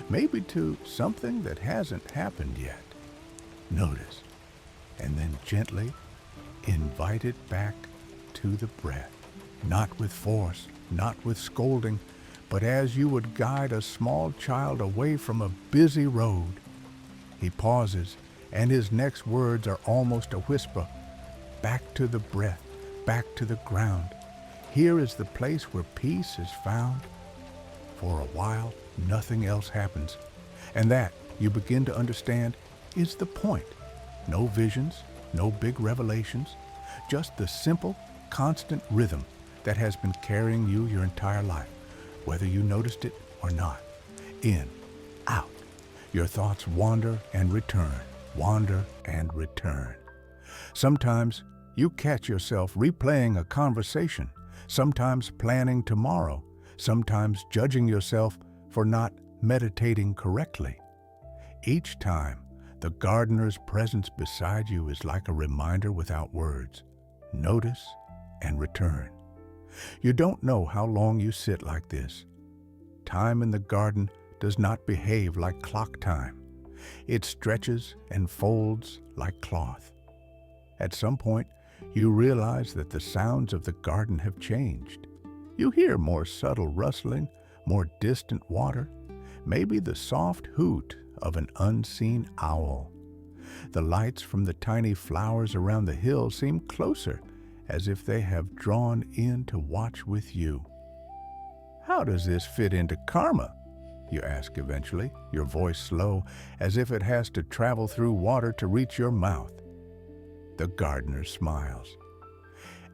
maybe to something that hasn't happened yet. Notice, and then gently invite it back to the breath, not with force, not with scolding, but as you would guide a small child away from a busy road." He pauses, and his next words are almost a whisper. "Back to the breath, back to the ground. Here is the place where peace is found." For a while, nothing else happens. And that, you begin to understand, is the point. No visions, no big revelations, just the simple, constant rhythm that has been carrying you your entire life, whether you noticed it or not. In, out. Your thoughts wander and return, wander and return. Sometimes you catch yourself replaying a conversation, sometimes planning tomorrow, sometimes judging yourself for not meditating correctly. Each time, the gardener's presence beside you is like a reminder without words. Notice and return. You don't know how long you sit like this. Time in the garden does not behave like clock time. It stretches and folds like cloth. At some point, you realize that the sounds of the garden have changed. You hear more subtle rustling, more distant water, maybe the soft hoot of an unseen owl. The lights from the tiny flowers around the hill seem closer, as if they have drawn in to watch with you. "How does this fit into karma?" you ask eventually, your voice slow, as if it has to travel through water to reach your mouth. The gardener smiles.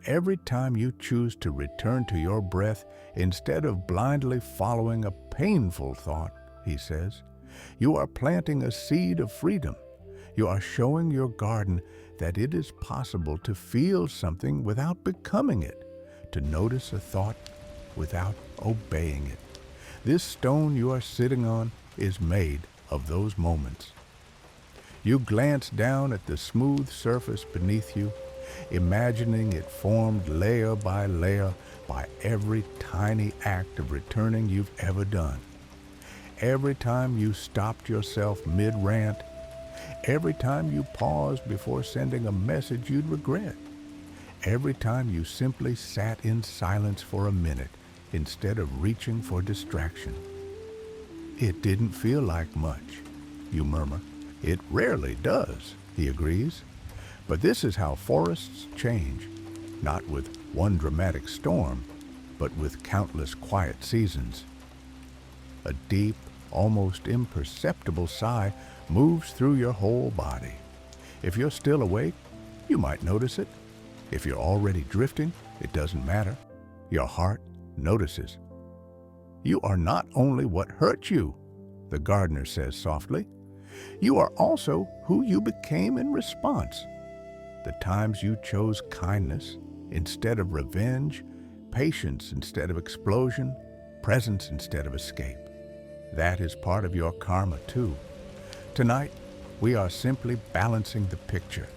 Every time you choose to return to your breath instead of blindly following a painful thought, he says, you are planting a seed of freedom. You are showing your garden that it is possible to feel something without becoming it, to notice a thought without obeying it. This stone you are sitting on is made of those moments. You glance down at the smooth surface beneath you, imagining it formed layer by layer by every tiny act of returning you've ever done. Every time you stopped yourself mid-rant, every time you paused before sending a message you'd regret, every time you simply sat in silence for a minute instead of reaching for distraction. It didn't feel like much, you murmur. It rarely does, he agrees. But this is how forests change, not with one dramatic storm, but with countless quiet seasons. A deep, almost imperceptible sigh moves through your whole body. If you're still awake, you might notice it. If you're already drifting, it doesn't matter. Your heart notices. You are not only what hurt you, the gardener says softly. You are also who you became in response. The times you chose kindness instead of revenge, patience instead of explosion, presence instead of escape. That is part of your karma too. Tonight, we are simply balancing the picture.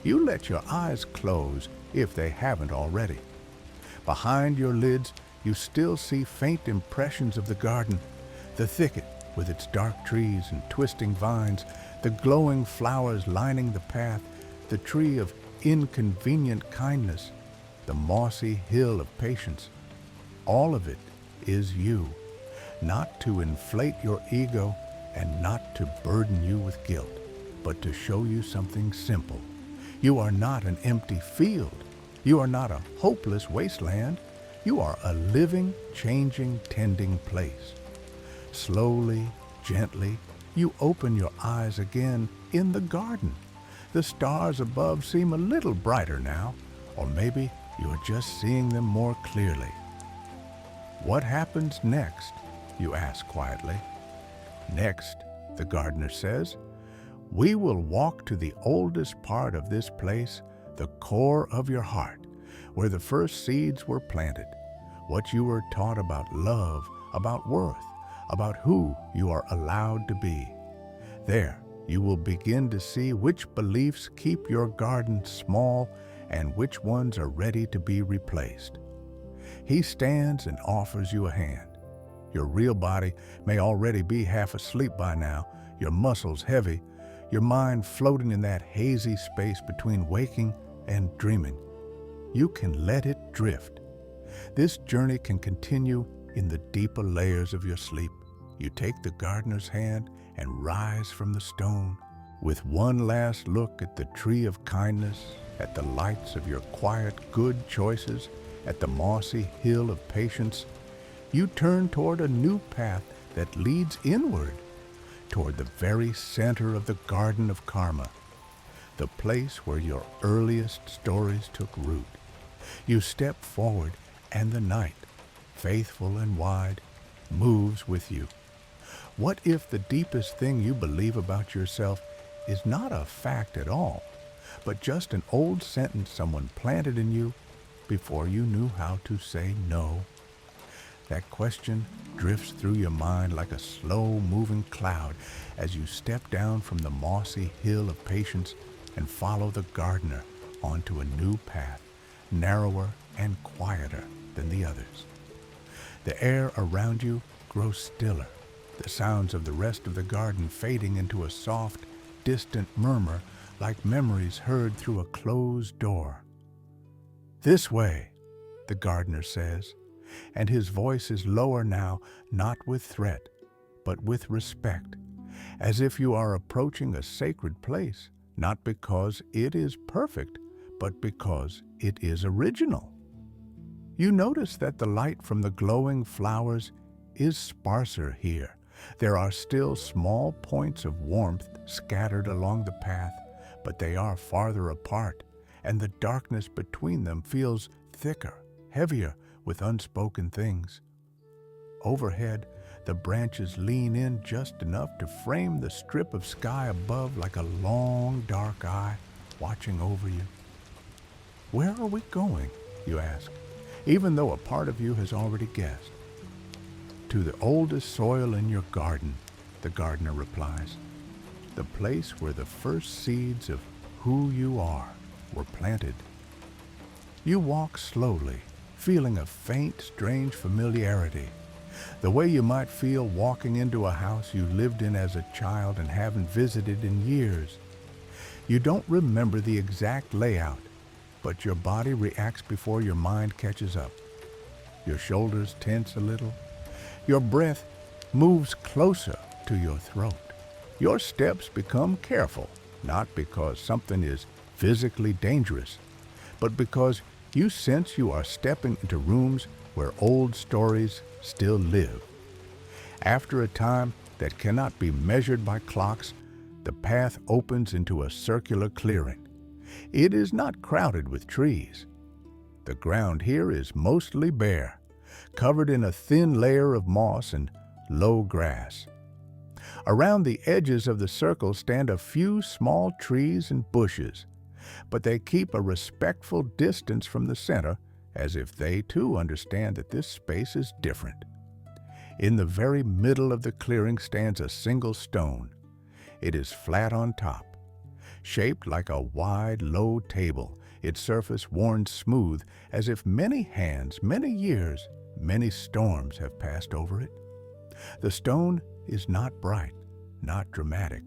You let your eyes close if they haven't already. Behind your lids, you still see faint impressions of the garden, the thicket with its dark trees and twisting vines, the glowing flowers lining the path, the tree of inconvenient kindness, the mossy hill of patience. All of it is you, not to inflate your ego and not to burden you with guilt, but to show you something simple. You are not an empty field. You are not a hopeless wasteland. You are a living, changing, tending place. Slowly, gently, you open your eyes again in the garden. The stars above seem a little brighter now, or maybe you are just seeing them more clearly. What happens next? You ask quietly. Next, the gardener says, we will walk to the oldest part of this place, the core of your heart, where the first seeds were planted, what you were taught about love, about worth, about who you are allowed to be. There, you will begin to see which beliefs keep your garden small and which ones are ready to be replaced. He stands and offers you a hand. Your real body may already be half asleep by now, your muscles heavy, your mind floating in that hazy space between waking and dreaming. You can let it drift. This journey can continue in the deeper layers of your sleep. You take the gardener's hand and rise from the stone with one last look at the tree of kindness, at the lights of your quiet, good choices, at the mossy hill of patience. You turn toward a new path that leads inward, toward the very center of the garden of karma, the place where your earliest stories took root. You step forward, and the night, faithful and wide, moves with you. What if the deepest thing you believe about yourself is not a fact at all, but just an old sentence someone planted in you before you knew how to say no? That question drifts through your mind like a slow-moving cloud as you step down from the mossy hill of patience and follow the gardener onto a new path, narrower and quieter than the others. The air around you grows stiller, the sounds of the rest of the garden fading into a soft, distant murmur like memories heard through a closed door. This way, the gardener says, and his voice is lower now, not with threat, but with respect, as if you are approaching a sacred place, not because it is perfect, but because it is original. You notice that the light from the glowing flowers is sparser here. There are still small points of warmth scattered along the path, but they are farther apart, and the darkness between them feels thicker, heavier with unspoken things. Overhead, the branches lean in just enough to frame the strip of sky above like a long, dark eye watching over you. Where are we going, you ask, even though a part of you has already guessed. To the oldest soil in your garden, the gardener replies, the place where the first seeds of who you are were planted. You walk slowly, feeling a faint, strange familiarity, the way you might feel walking into a house you lived in as a child and haven't visited in years. You don't remember the exact layout, but your body reacts before your mind catches up. Your shoulders tense a little. Your breath moves closer to your throat. Your steps become careful, not because something is physically dangerous, but because you sense you are stepping into rooms where old stories still live. After a time that cannot be measured by clocks, the path opens into a circular clearing. It is not crowded with trees. The ground here is mostly bare, covered in a thin layer of moss and low grass. Around the edges of the circle stand a few small trees and bushes, but they keep a respectful distance from the center, as if they too understand that this space is different. In the very middle of the clearing stands a single stone. It is flat on top, shaped like a wide, low table, its surface worn smooth as if many hands, many years, many storms have passed over it. The stone is not bright, not dramatic,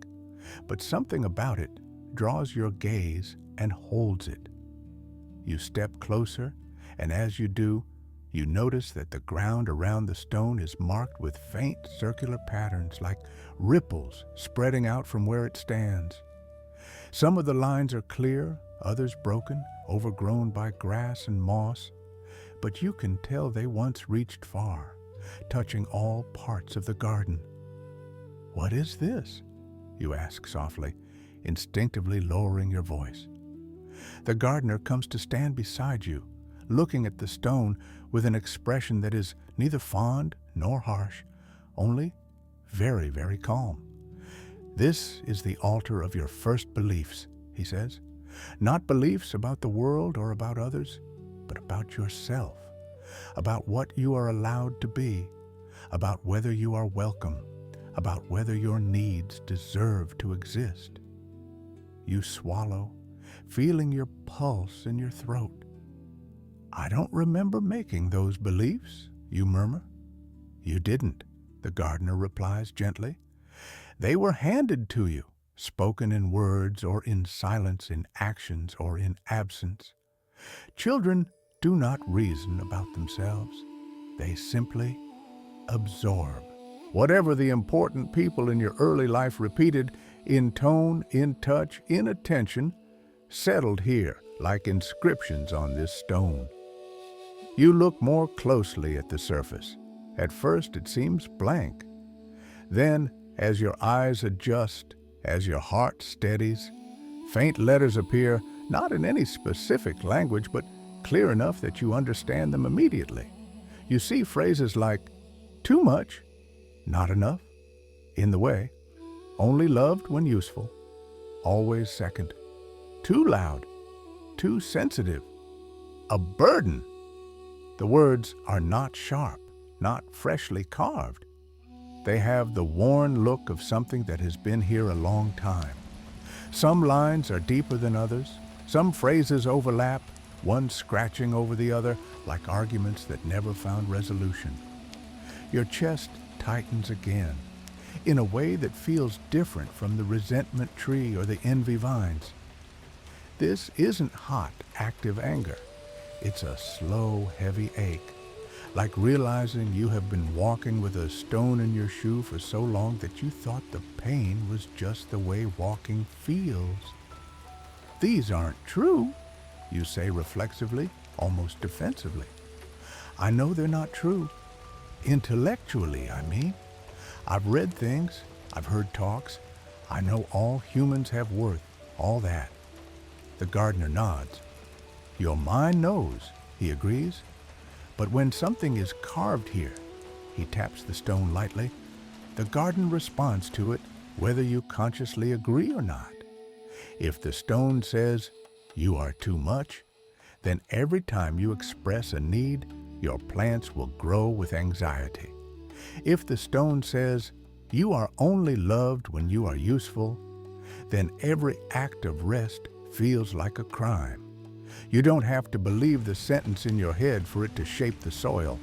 but something about it draws your gaze and holds it. You step closer, and as you do, you notice that the ground around the stone is marked with faint circular patterns like ripples spreading out from where it stands. Some of the lines are clear, others broken, overgrown by grass and moss, but you can tell they once reached far, touching all parts of the garden. What is this? You ask softly, instinctively lowering your voice. The gardener comes to stand beside you, looking at the stone with an expression that is neither fond nor harsh, only very, very calm. This is the altar of your first beliefs, he says. Not beliefs about the world or about others, but about yourself, about what you are allowed to be, about whether you are welcome, about whether your needs deserve to exist. You swallow, feeling your pulse in your throat. I don't remember making those beliefs, you murmur. You didn't, the gardener replies gently. They were handed to you, spoken in words or in silence, in actions or in absence. Children do not reason about themselves. They simply absorb. Whatever the important people in your early life repeated, in tone, in touch, in attention, settled here like inscriptions on this stone. You look more closely at the surface. At first it seems blank. Then, as your eyes adjust, as your heart steadies, faint letters appear, not in any specific language, but clear enough that you understand them immediately. You see phrases like, too much, not enough, in the way, only loved when useful, always second, too loud, too sensitive, a burden. The words are not sharp, not freshly carved. They have the worn look of something that has been here a long time. Some lines are deeper than others. Some phrases overlap, one scratching over the other, like arguments that never found resolution. Your chest tightens again, in a way that feels different from the resentment tree or the envy vines. This isn't hot, active anger. It's a slow, heavy ache, like realizing you have been walking with a stone in your shoe for so long that you thought the pain was just the way walking feels. These aren't true, you say reflexively, almost defensively. I know they're not true. Intellectually, I mean. I've read things, I've heard talks. I know all humans have worth, all that. The gardener nods. Your mind knows, he agrees. But when something is carved here, he taps the stone lightly, the garden responds to it whether you consciously agree or not. If the stone says, "You are too much," then every time you express a need, your plants will grow with anxiety. If the stone says, "You are only loved when you are useful," then every act of rest feels like a crime. You don't have to believe the sentence in your head for it to shape the soil.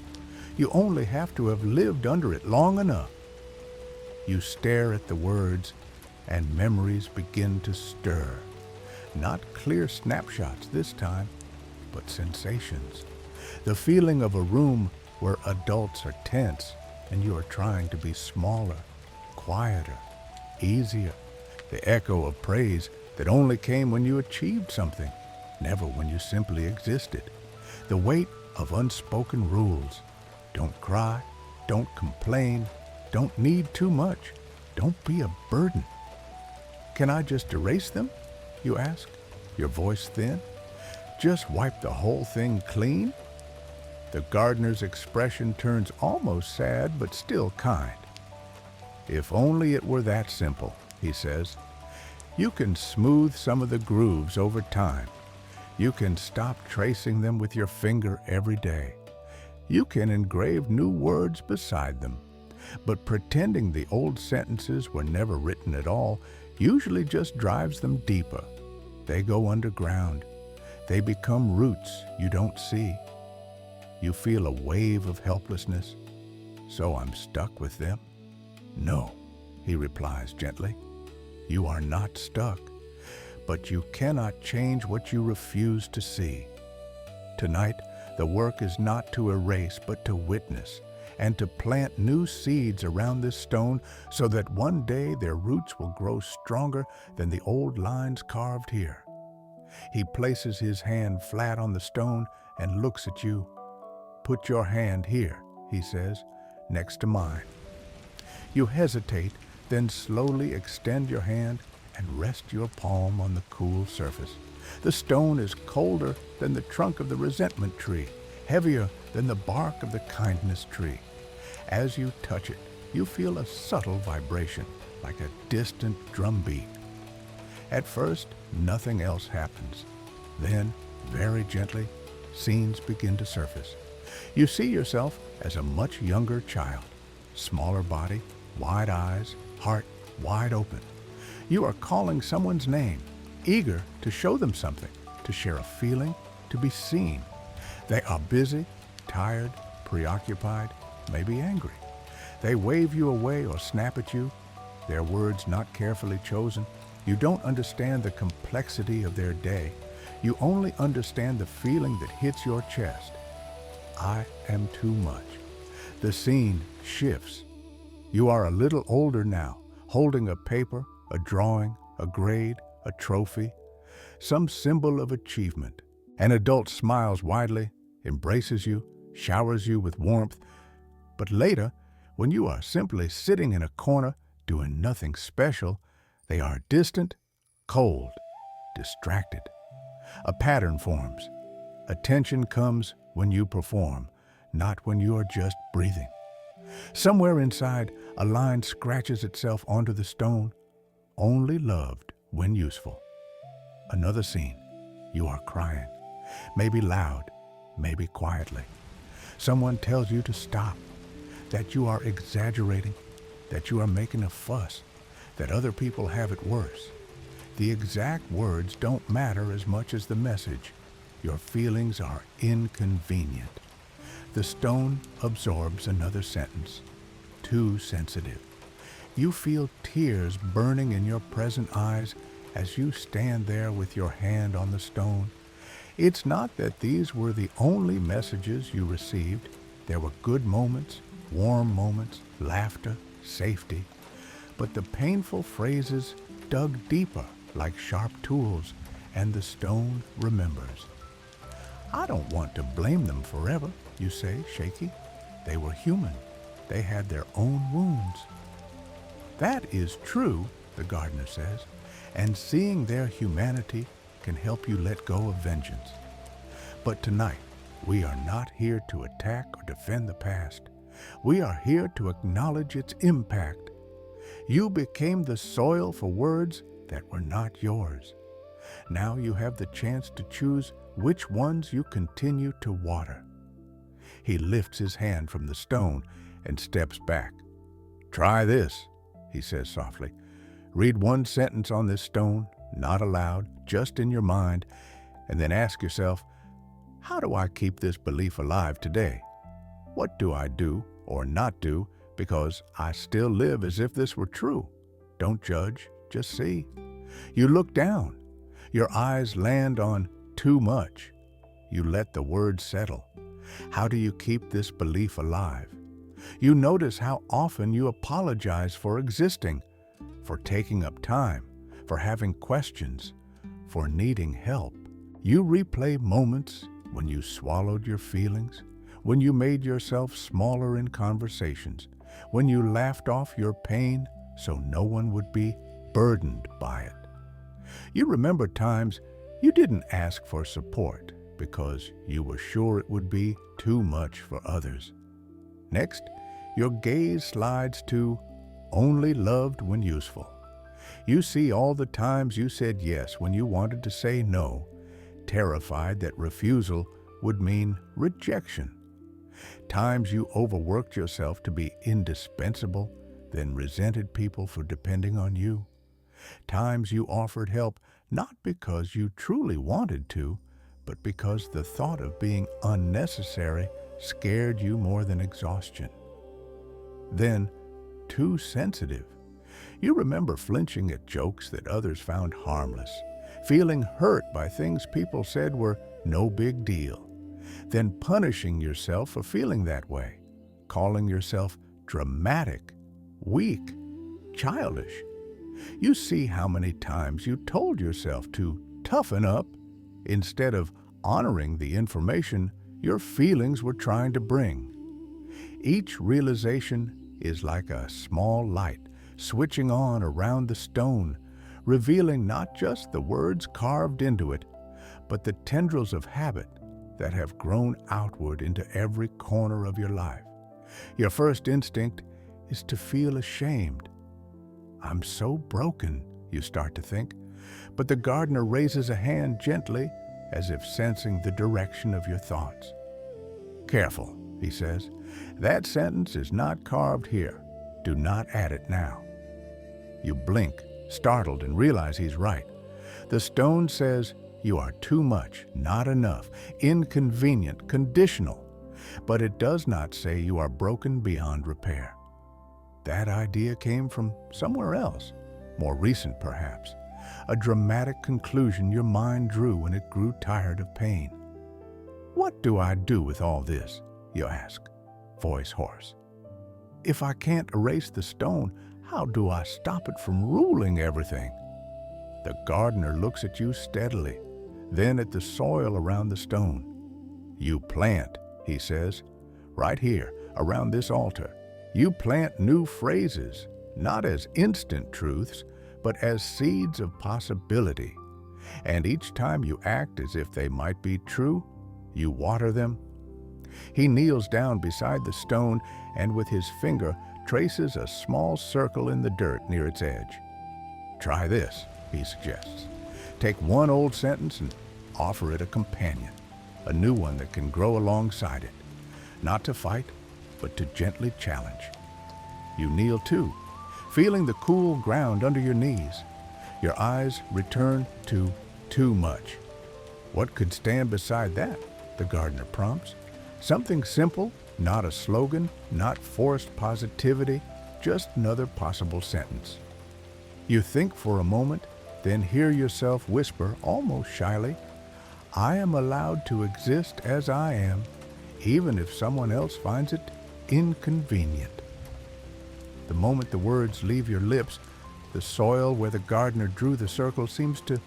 You only have to have lived under it long enough. You stare at the words, and memories begin to stir. Not clear snapshots this time, but sensations. The feeling of a room where adults are tense and you are trying to be smaller, quieter, easier. The echo of praise that only came when you achieved something, never when you simply existed. The weight of unspoken rules. Don't cry, don't complain, don't need too much, don't be a burden. Can I just erase them? You ask, your voice thin. Just wipe the whole thing clean? The gardener's expression turns almost sad, but still kind. If only it were that simple, he says. You can smooth some of the grooves over time. You can stop tracing them with your finger every day. You can engrave new words beside them. But pretending the old sentences were never written at all usually just drives them deeper. They go underground. They become roots you don't see. You feel a wave of helplessness. So I'm stuck with them? No, he replies gently. You are not stuck, but you cannot change what you refuse to see. Tonight, the work is not to erase, but to witness, and to plant new seeds around this stone so that one day their roots will grow stronger than the old lines carved here. He places his hand flat on the stone and looks at you. Put your hand here, he says, next to mine. You hesitate, then slowly extend your hand and rest your palm on the cool surface. The stone is colder than the trunk of the resentment tree, heavier than the bark of the kindness tree. As you touch it, you feel a subtle vibration, like a distant drumbeat. At first, nothing else happens. Then, very gently, scenes begin to surface. You see yourself as a much younger child, smaller body, wide eyes, heart wide open. You are calling someone's name, eager to show them something, to share a feeling, to be seen. They are busy, tired, preoccupied, maybe angry. They wave you away or snap at you, their words not carefully chosen. You don't understand the complexity of their day. You only understand the feeling that hits your chest. I am too much. The scene shifts. You are a little older now, holding a paper, a drawing, a grade, a trophy, some symbol of achievement. An adult smiles widely, embraces you, showers you with warmth. But later, when you are simply sitting in a corner, doing nothing special, they are distant, cold, distracted. A pattern forms. Attention comes when you perform, not when you are just breathing. Somewhere inside, a line scratches itself onto the stone, only loved when useful. Another scene. You are crying, maybe loud, maybe quietly. Someone tells you to stop, that you are exaggerating, that you are making a fuss, that other people have it worse. The exact words don't matter as much as the message. Your feelings are inconvenient. The stone absorbs another sentence. Too sensitive. You feel tears burning in your present eyes as you stand there with your hand on the stone. It's not that these were the only messages you received. There were good moments, warm moments, laughter, safety. But the painful phrases dug deeper like sharp tools, and the stone remembers. I don't want to blame them forever, you say, shaky. They were human. They had their own wounds. That is true, the gardener says, and seeing their humanity can help you let go of vengeance. But tonight, we are not here to attack or defend the past. We are here to acknowledge its impact. You became the soil for words that were not yours. Now you have the chance to choose which ones you continue to water. He lifts his hand from the stone and steps back. "Try this," he says softly. "Read one sentence on this stone, not aloud, just in your mind, and then ask yourself, how do I keep this belief alive today? What do I do or not do because I still live as if this were true?" Don't judge, just see. You look down. Your eyes land on too much. You let the words settle. How do you keep this belief alive? You notice how often you apologize for existing, for taking up time, for having questions, for needing help. You replay moments when you swallowed your feelings, when you made yourself smaller in conversations, when you laughed off your pain so no one would be burdened by it. You remember times you didn't ask for support because you were sure it would be too much for others. Next, your gaze slides to only loved when useful. You see all the times you said yes when you wanted to say no, terrified that refusal would mean rejection. Times you overworked yourself to be indispensable, then resented people for depending on you. Times you offered help not because you truly wanted to, but because the thought of being unnecessary scared you more than exhaustion. Then, too sensitive. You remember flinching at jokes that others found harmless, feeling hurt by things people said were no big deal, then punishing yourself for feeling that way, calling yourself dramatic, weak, childish. You see how many times you told yourself to toughen up instead of honoring the information your feelings were trying to bring. Each realization is like a small light switching on around the stone, revealing not just the words carved into it, but the tendrils of habit that have grown outward into every corner of your life. Your first instinct is to feel ashamed. "I'm so broken," you start to think, but the gardener raises a hand gently as if sensing the direction of your thoughts. "Careful," he says. "That sentence is not carved here. Do not add it now." You blink, startled, and realize he's right. The stone says you are too much, not enough, inconvenient, conditional, but it does not say you are broken beyond repair. That idea came from somewhere else, more recent perhaps, a dramatic conclusion your mind drew when it grew tired of pain. "What do I do with all this?" you ask, voice hoarse. "If I can't erase the stone, how do I stop it from ruling everything?" The gardener looks at you steadily, then at the soil around the stone. "You plant," he says, "right here, around this altar. You plant new phrases, not as instant truths, but as seeds of possibility. And each time you act as if they might be true, you water them." He kneels down beside the stone and with his finger traces a small circle in the dirt near its edge. "Try this," he suggests. "Take one old sentence and offer it a companion, a new one that can grow alongside it, not to fight, but to gently challenge." You kneel too, feeling the cool ground under your knees. Your eyes return to too much. "What could stand beside that?" the gardener prompts. Something simple, not a slogan, not forced positivity, just another possible sentence. You think for a moment, then hear yourself whisper, almost shyly, "I am allowed to exist as I am, even if someone else finds it inconvenient." The moment the words leave your lips, the soil where the gardener drew the circle seems to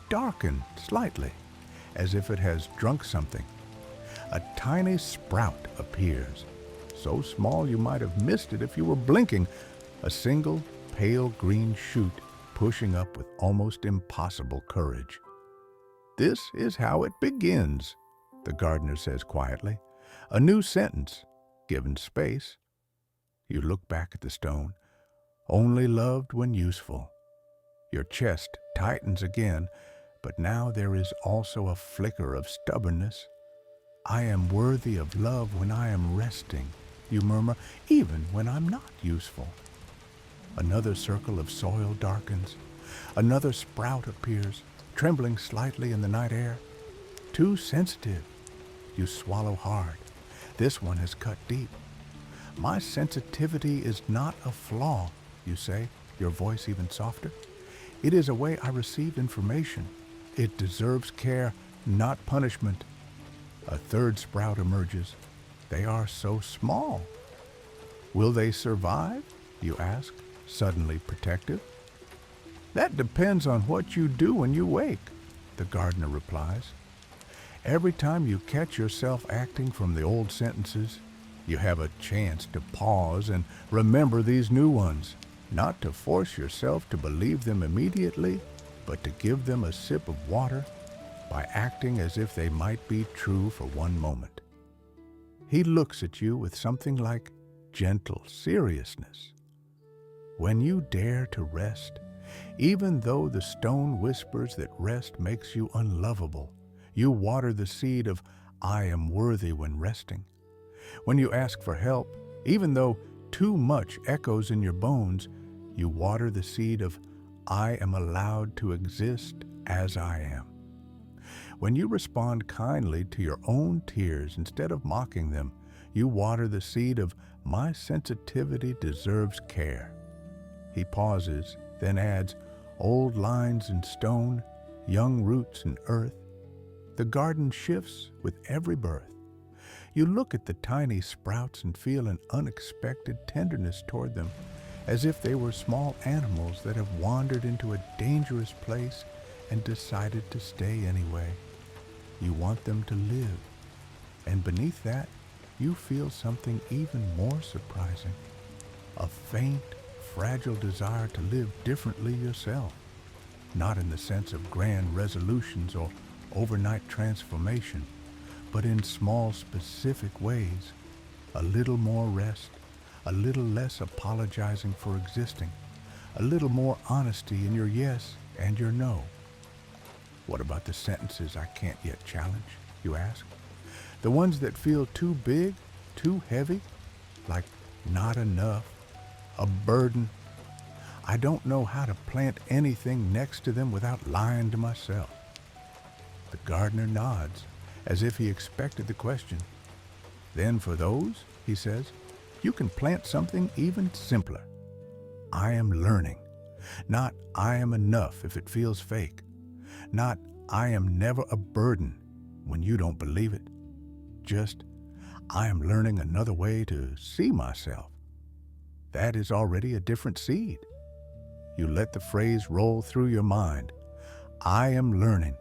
darken slightly, as if it has drunk something. A tiny sprout appears, so small you might have missed it if you were blinking, a single pale green shoot pushing up with almost impossible courage. This is how it begins, the gardener says quietly. A new sentence, given space. You look back at the stone, only loved when useful. Your chest tightens again, but now there is also a flicker of stubbornness. I am worthy of love when I am resting, you murmur, even when I'm not useful. Another circle of soil darkens. Another sprout appears, trembling slightly in the night air. Too sensitive. You swallow hard. This one has cut deep. My sensitivity is not a flaw, you say, your voice even softer. It is a way I receive information. It deserves care, not punishment. A third sprout emerges. They are so small. Will they survive? You ask, suddenly protective. That depends on what you do when you wake, the gardener replies. Every time you catch yourself acting from the old sentences, you have a chance to pause and remember these new ones, not to force yourself to believe them immediately, but to give them a sip of water by acting as if they might be true for one moment. He looks at you with something like gentle seriousness. When you dare to rest, even though the stone whispers that rest makes you unlovable, you water the seed of I am worthy when resting. When you ask for help, even though too much echoes in your bones, you water the seed of I am allowed to exist as I am. When you respond kindly to your own tears instead of mocking them, you water the seed of my sensitivity deserves care. He pauses, then adds, old lines in stone, young roots in earth. The garden shifts with every birth. You look at the tiny sprouts and feel an unexpected tenderness toward them, as if they were small animals that have wandered into a dangerous place and decided to stay anyway. You want them to live, and beneath that, you feel something even more surprising. A faint, fragile desire to live differently yourself, not in the sense of grand resolutions or overnight transformation, but in small, specific ways. A little more rest, a little less apologizing for existing, a little more honesty in your yes and your no. What about the sentences I can't yet challenge, you ask? The ones that feel too big, too heavy, like not enough, a burden. I don't know how to plant anything next to them without lying to myself. The gardener nods, as if he expected the question. Then for those, he says, you can plant something even simpler. I am learning. Not I am enough if it feels fake. Not I am never a burden when you don't believe it. Just I am learning another way to see myself. That is already a different seed. You let the phrase roll through your mind. I am learning.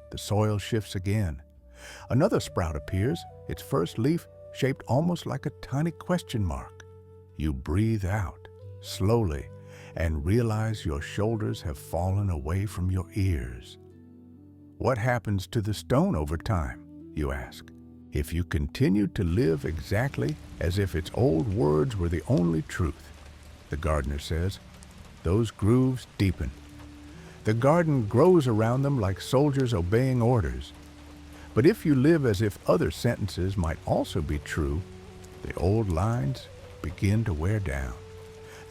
The soil shifts again. Another sprout appears, its first leaf shaped almost like a tiny question mark. You breathe out, slowly, and realize your shoulders have fallen away from your ears. What happens to the stone over time, you ask, if you continue to live exactly as if its old words were the only truth? The gardener says, those grooves deepen. The garden grows around them like soldiers obeying orders. But if you live as if other sentences might also be true, the old lines begin to wear down.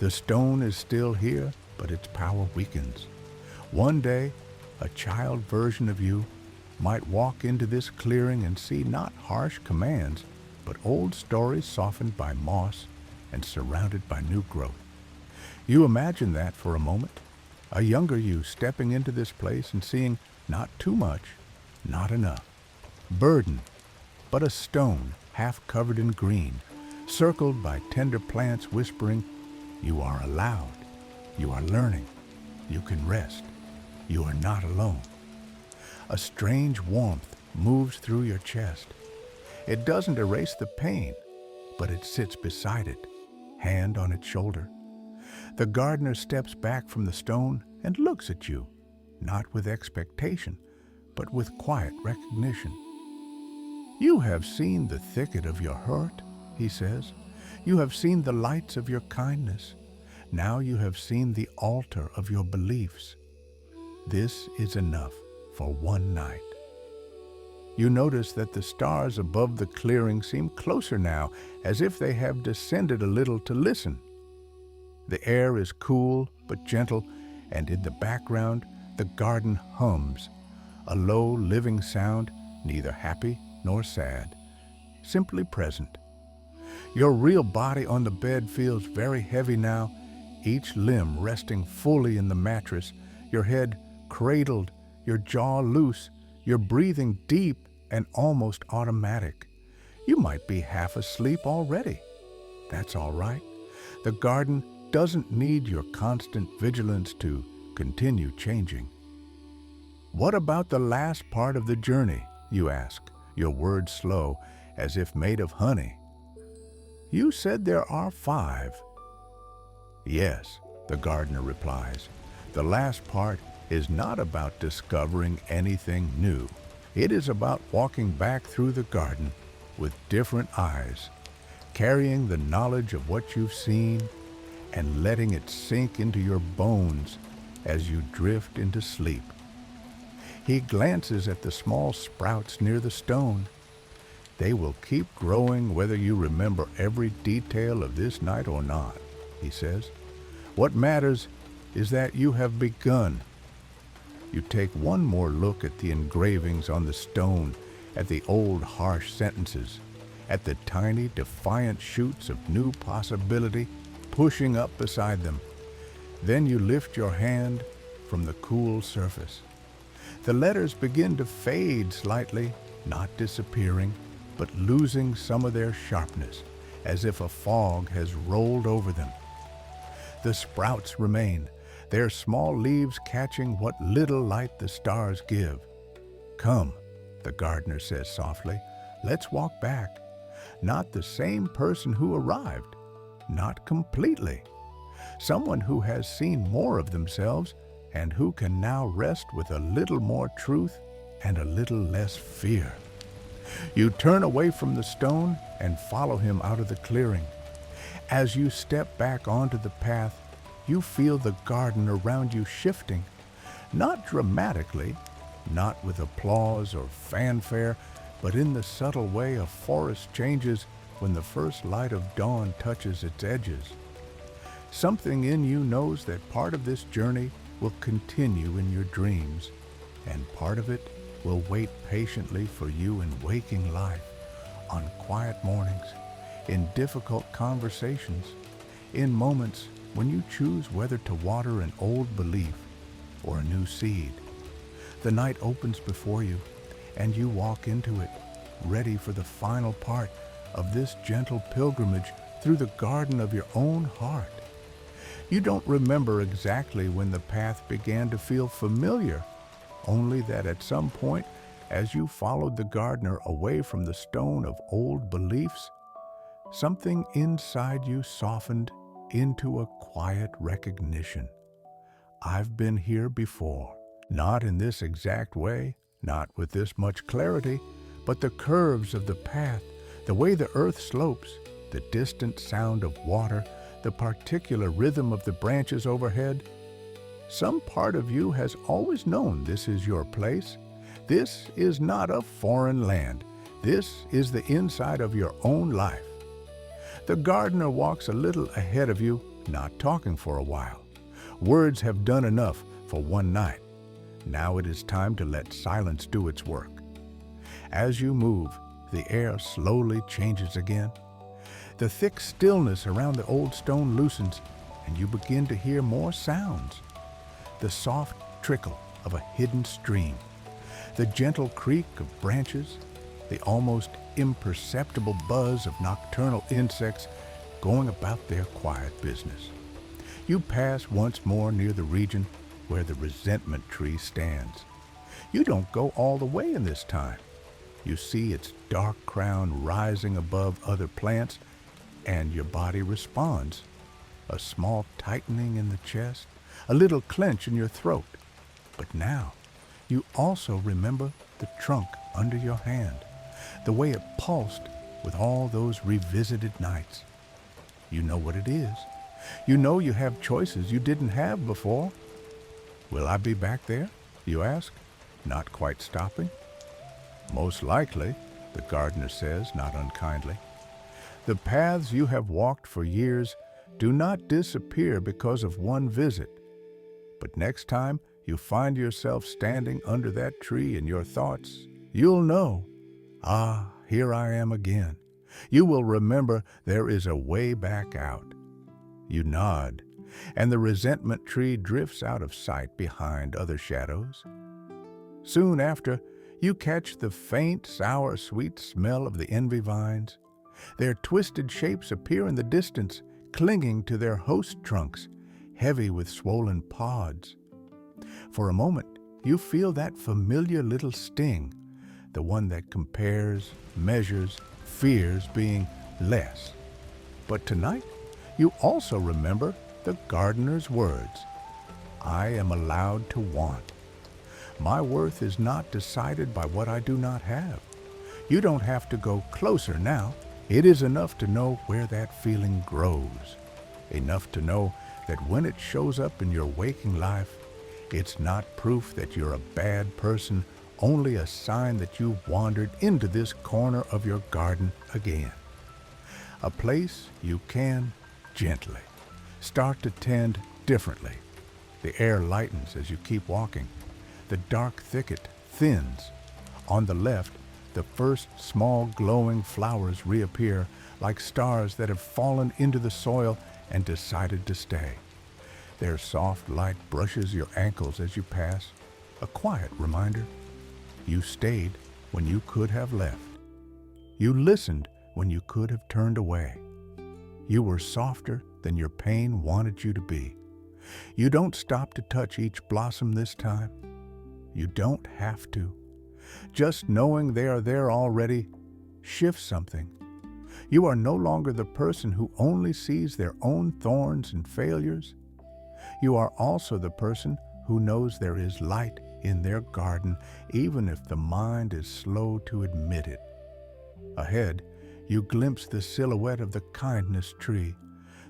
The stone is still here, but its power weakens. One day, a child version of you might walk into this clearing and see not harsh commands, but old stories softened by moss and surrounded by new growth. You imagine that for a moment, a younger you stepping into this place and seeing not too much, not enough. Burden, but a stone half covered in green, circled by tender plants whispering, you are allowed, you are learning, you can rest, you are not alone. A strange warmth moves through your chest. It doesn't erase the pain, but it sits beside it, hand on its shoulder. The gardener steps back from the stone and looks at you, not with expectation, but with quiet recognition. You have seen the thicket of your hurt, he says. You have seen the lights of your kindness. Now you have seen the altar of your beliefs. This is enough for one night. You notice that the stars above the clearing seem closer now, as if they have descended a little to listen. The air is cool but gentle, and in the background, the garden hums, a low, living sound, neither happy nor sad, simply present. Your real body on the bed feels very heavy now, each limb resting fully in the mattress, your head cradled, your jaw loose, your breathing deep and almost automatic. You might be half asleep already. That's all right. The garden doesn't need your constant vigilance to continue changing. What about the last part of the journey, you ask, your words slow, as if made of honey. You said there are 5. Yes, the gardener replies. The last part is not about discovering anything new. It is about walking back through the garden with different eyes, carrying the knowledge of what you've seen and letting it sink into your bones as you drift into sleep. He glances at the small sprouts near the stone. They will keep growing whether you remember every detail of this night or not, he says. What matters is that you have begun. You take one more look at the engravings on the stone, at the old harsh sentences, at the tiny defiant shoots of new possibility pushing up beside them. Then you lift your hand from the cool surface. The letters begin to fade slightly, not disappearing, but losing some of their sharpness, as if a fog has rolled over them. The sprouts remain, their small leaves catching what little light the stars give. Come, the gardener says softly, let's walk back. Not the same person who arrived, not completely. Someone who has seen more of themselves and who can now rest with a little more truth and a little less fear. You turn away from the stone and follow him out of the clearing. As you step back onto the path, you feel the garden around you shifting, not dramatically, not with applause or fanfare, but in the subtle way a forest changes when the first light of dawn touches its edges. Something in you knows that part of this journey will continue in your dreams, and part of it will wait patiently for you in waking life, on quiet mornings, in difficult conversations, in moments when you choose whether to water an old belief or a new seed. The night opens before you, and you walk into it, ready for the final part of this gentle pilgrimage through the garden of your own heart. You don't remember exactly when the path began to feel familiar, only that at some point, as you followed the gardener away from the stone of old beliefs, something inside you softened into a quiet recognition. I've been here before, not in this exact way, not with this much clarity, but the curves of the path, the way the earth slopes, the distant sound of water, the particular rhythm of the branches overhead. Some part of you has always known this is your place. This is not a foreign land. This is the inside of your own life. The gardener walks a little ahead of you, not talking for a while. Words have done enough for one night. Now it is time to let silence do its work. As you move, the air slowly changes again. The thick stillness around the old stone loosens, and you begin to hear more sounds. The soft trickle of a hidden stream, the gentle creak of branches, the almost imperceptible buzz of nocturnal insects going about their quiet business. You pass once more near the region where the resentment tree stands. You don't go all the way in this time. You see its dark crown rising above other plants, and your body responds. A small tightening in the chest, a little clench in your throat. But now, you also remember the trunk under your hand, the way it pulsed with all those revisited nights. You know what it is. You know you have choices you didn't have before. Will I be back there? You ask, not quite stopping. Most likely, the gardener says, not unkindly. The paths you have walked for years do not disappear because of one visit. But next time you find yourself standing under that tree in your thoughts, you'll know, here I am again. You will remember there is a way back out. You nod, and the resentment tree drifts out of sight behind other shadows. Soon after, you catch the faint, sour, sweet smell of the envy vines. Their twisted shapes appear in the distance, clinging to their host trunks, heavy with swollen pods. For a moment, you feel that familiar little sting, the one that compares, measures, fears being less. But tonight, you also remember the gardener's words, I am allowed to want. My worth is not decided by what I do not have. You don't have to go closer now. It is enough to know where that feeling grows. Enough to know that when it shows up in your waking life, it's not proof that you're a bad person, only a sign that you wandered into this corner of your garden again. A place you can, gently, start to tend differently. The air lightens as you keep walking. The dark thicket thins. On the left, the first small glowing flowers reappear like stars that have fallen into the soil and decided to stay. Their soft light brushes your ankles as you pass, a quiet reminder. You stayed when you could have left. You listened when you could have turned away. You were softer than your pain wanted you to be. You don't stop to touch each blossom this time. You don't have to. Just knowing they are there already shifts something. You are no longer the person who only sees their own thorns and failures. You are also the person who knows there is light in their garden, even if the mind is slow to admit it. Ahead, you glimpse the silhouette of the kindness tree,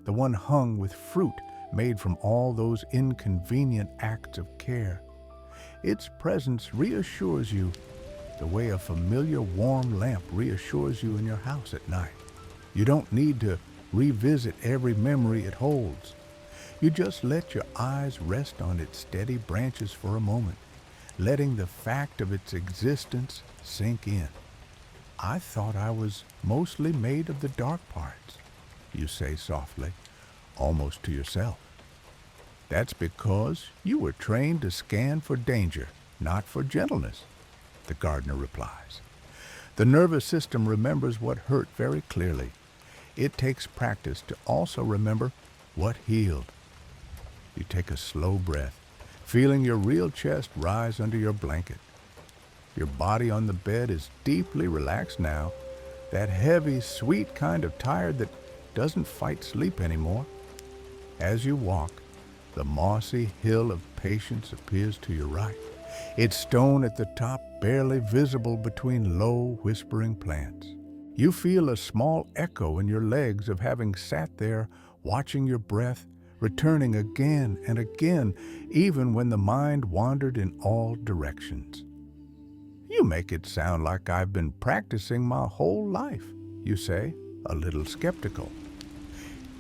the one hung with fruit made from all those inconvenient acts of care. Its presence reassures you the way a familiar warm lamp reassures you in your house at night. You don't need to revisit every memory it holds. You just let your eyes rest on its steady branches for a moment, letting the fact of its existence sink in. I thought I was mostly made of the dark parts, you say softly, almost to yourself. That's because you were trained to scan for danger, not for gentleness, the gardener replies. The nervous system remembers what hurt very clearly. It takes practice to also remember what healed. You take a slow breath, feeling your real chest rise under your blanket. Your body on the bed is deeply relaxed now, that heavy, sweet kind of tired that doesn't fight sleep anymore. As you walk, the mossy hill of patience appears to your right, its stone at the top barely visible between low, whispering plants. You feel a small echo in your legs of having sat there, watching your breath, returning again and again, even when the mind wandered in all directions. You make it sound like I've been practicing my whole life, you say, a little skeptical.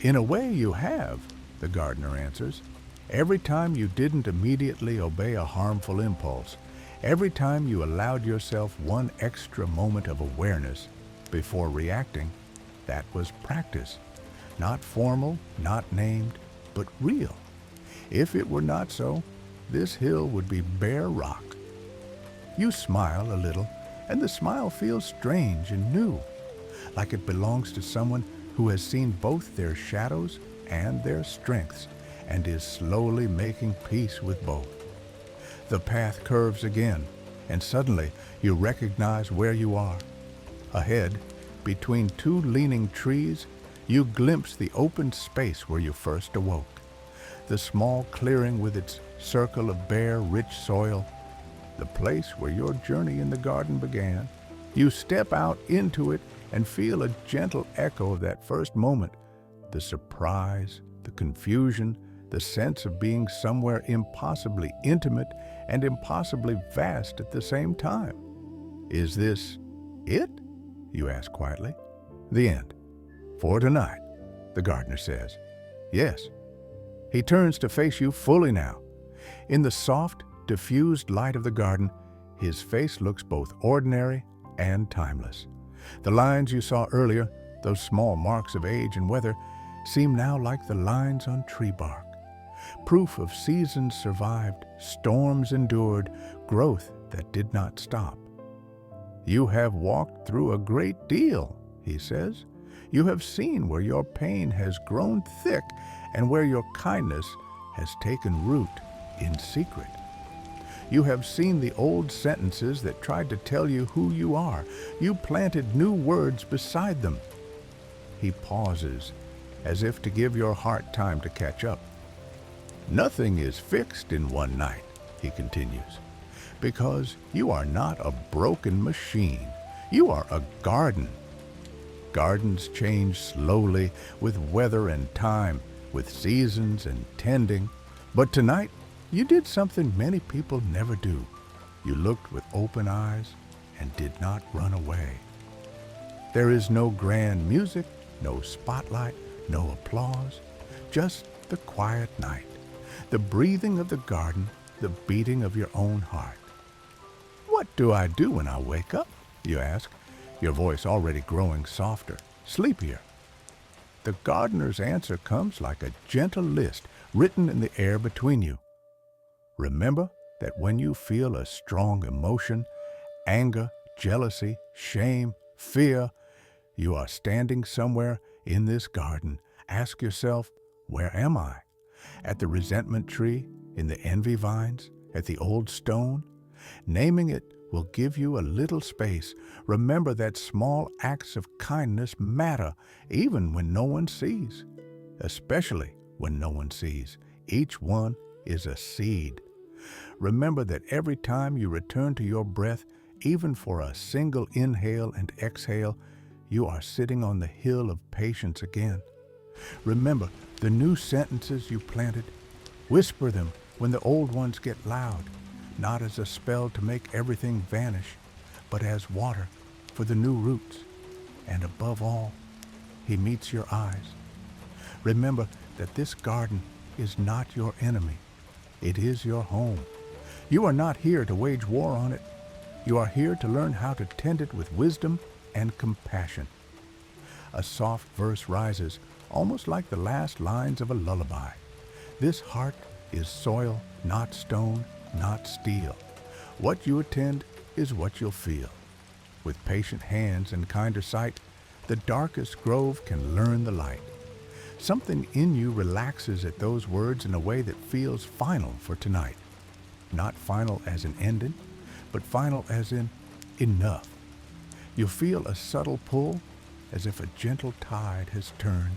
In a way you have, the gardener answers. Every time you didn't immediately obey a harmful impulse, every time you allowed yourself one extra moment of awareness before reacting, that was practice. Not formal, not named, but real. If it were not so, this hill would be bare rock. You smile a little, and the smile feels strange and new, like it belongs to someone who has seen both their shadows and their strengths, and is slowly making peace with both. The path curves again, and suddenly you recognize where you are. Ahead, between two leaning trees, you glimpse the open space where you first awoke. The small clearing with its circle of bare, rich soil, the place where your journey in the garden began. You step out into it and feel a gentle echo of that first moment, the surprise, the confusion, the sense of being somewhere impossibly intimate and impossibly vast at the same time. Is this it? You ask quietly. The end. For tonight, the gardener says. Yes. He turns to face you fully now. In the soft, diffused light of the garden, his face looks both ordinary and timeless. The lines you saw earlier, those small marks of age and weather, seem now like the lines on tree bark. Proof of seasons survived, storms endured, growth that did not stop. You have walked through a great deal, he says. You have seen where your pain has grown thick and where your kindness has taken root in secret. You have seen the old sentences that tried to tell you who you are. You planted new words beside them. He pauses, as if to give your heart time to catch up. Nothing is fixed in one night, he continues, because you are not a broken machine. You are a garden. Gardens change slowly with weather and time, with seasons and tending. But tonight, you did something many people never do. You looked with open eyes and did not run away. There is no grand music, no spotlight, no applause, just the quiet night, the breathing of the garden, the beating of your own heart. What do I do when I wake up? You ask, your voice already growing softer, sleepier. The gardener's answer comes like a gentle list written in the air between you. Remember that when you feel a strong emotion, anger, jealousy, shame, fear, you are standing somewhere in this garden. Ask yourself, where am I? At the resentment tree, in the envy vines, at the old stone? Naming it will give you a little space. Remember that small acts of kindness matter even when no one sees. Especially when no one sees. Each one is a seed. Remember that every time you return to your breath, even for a single inhale and exhale, you are sitting on the hill of patience again. Remember the new sentences you planted. Whisper them when the old ones get loud, not as a spell to make everything vanish, but as water for the new roots. And above all, he meets your eyes. Remember that this garden is not your enemy. It is your home. You are not here to wage war on it. You are here to learn how to tend it with wisdom and compassion. A soft verse rises, almost like the last lines of a lullaby. This heart is soil, not stone, not steel. What you attend is what you'll feel. With patient hands and kinder sight, the darkest grove can learn the light. Something in you relaxes at those words in a way that feels final for tonight. Not final as in ending, but final as in enough. You feel a subtle pull, as if a gentle tide has turned.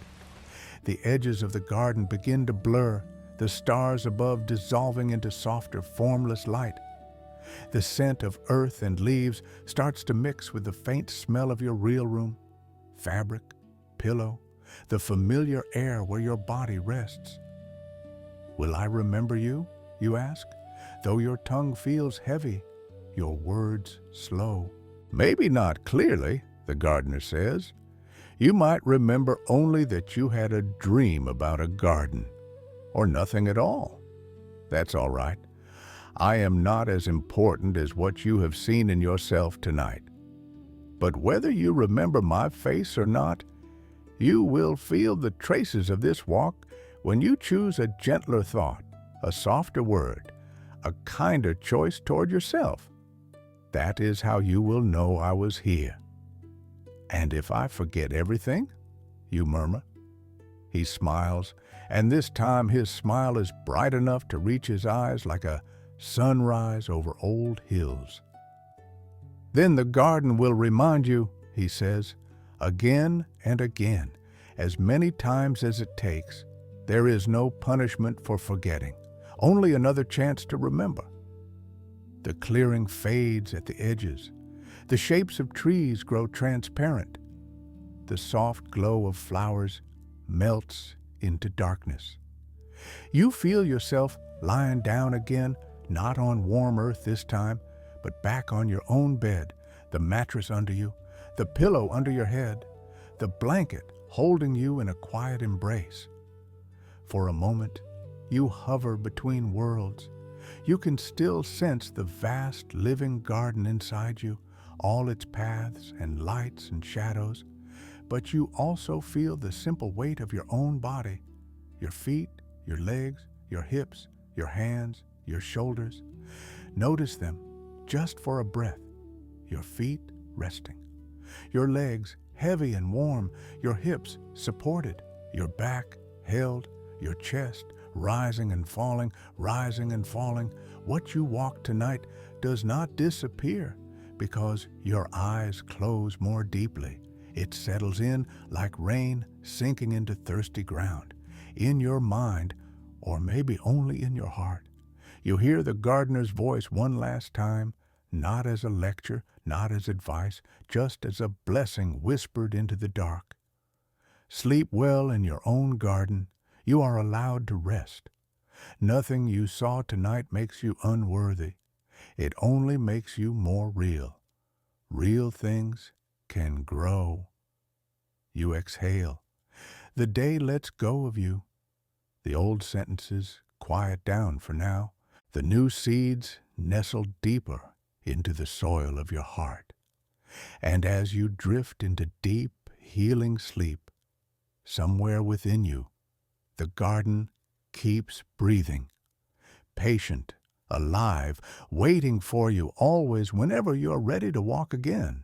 The edges of the garden begin to blur, the stars above dissolving into softer, formless light. The scent of earth and leaves starts to mix with the faint smell of your real room, fabric, pillow, the familiar air where your body rests. Will I remember you, you ask, though your tongue feels heavy, your words slow? Maybe not clearly, the gardener says. You might remember only that you had a dream about a garden, or nothing at all. That's all right. I am not as important as what you have seen in yourself tonight. But whether you remember my face or not, you will feel the traces of this walk when you choose a gentler thought, a softer word, a kinder choice toward yourself. That is how you will know I was here. And if I forget everything, you murmur. He smiles, and this time his smile is bright enough to reach his eyes like a sunrise over old hills. Then the garden will remind you, he says, again and again, as many times as it takes. There is no punishment for forgetting, only another chance to remember. The clearing fades at the edges. The shapes of trees grow transparent. The soft glow of flowers melts into darkness. You feel yourself lying down again, not on warm earth this time, but back on your own bed, the mattress under you, the pillow under your head, the blanket holding you in a quiet embrace. For a moment, you hover between worlds. You can still sense the vast living garden inside you, all its paths and lights and shadows, but you also feel the simple weight of your own body, your feet, your legs, your hips, your hands, your shoulders. Notice them just for a breath. Your feet resting, your legs heavy and warm, your hips supported, your back held, your chest rising and falling, rising and falling. What you walk tonight does not disappear because your eyes close more deeply. It settles in like rain sinking into thirsty ground. In your mind, or maybe only in your heart, you hear the gardener's voice one last time, not as a lecture, not as advice, just as a blessing whispered into the dark. Sleep well in your own garden. You are allowed to rest. Nothing you saw tonight makes you unworthy. It only makes you more real. Real things can grow. You exhale. The day lets go of you. The old sentences quiet down for now. The new seeds nestle deeper into the soil of your heart. And as you drift into deep, healing sleep, somewhere within you, the garden keeps breathing, patient, alive, waiting for you always whenever you're ready to walk again.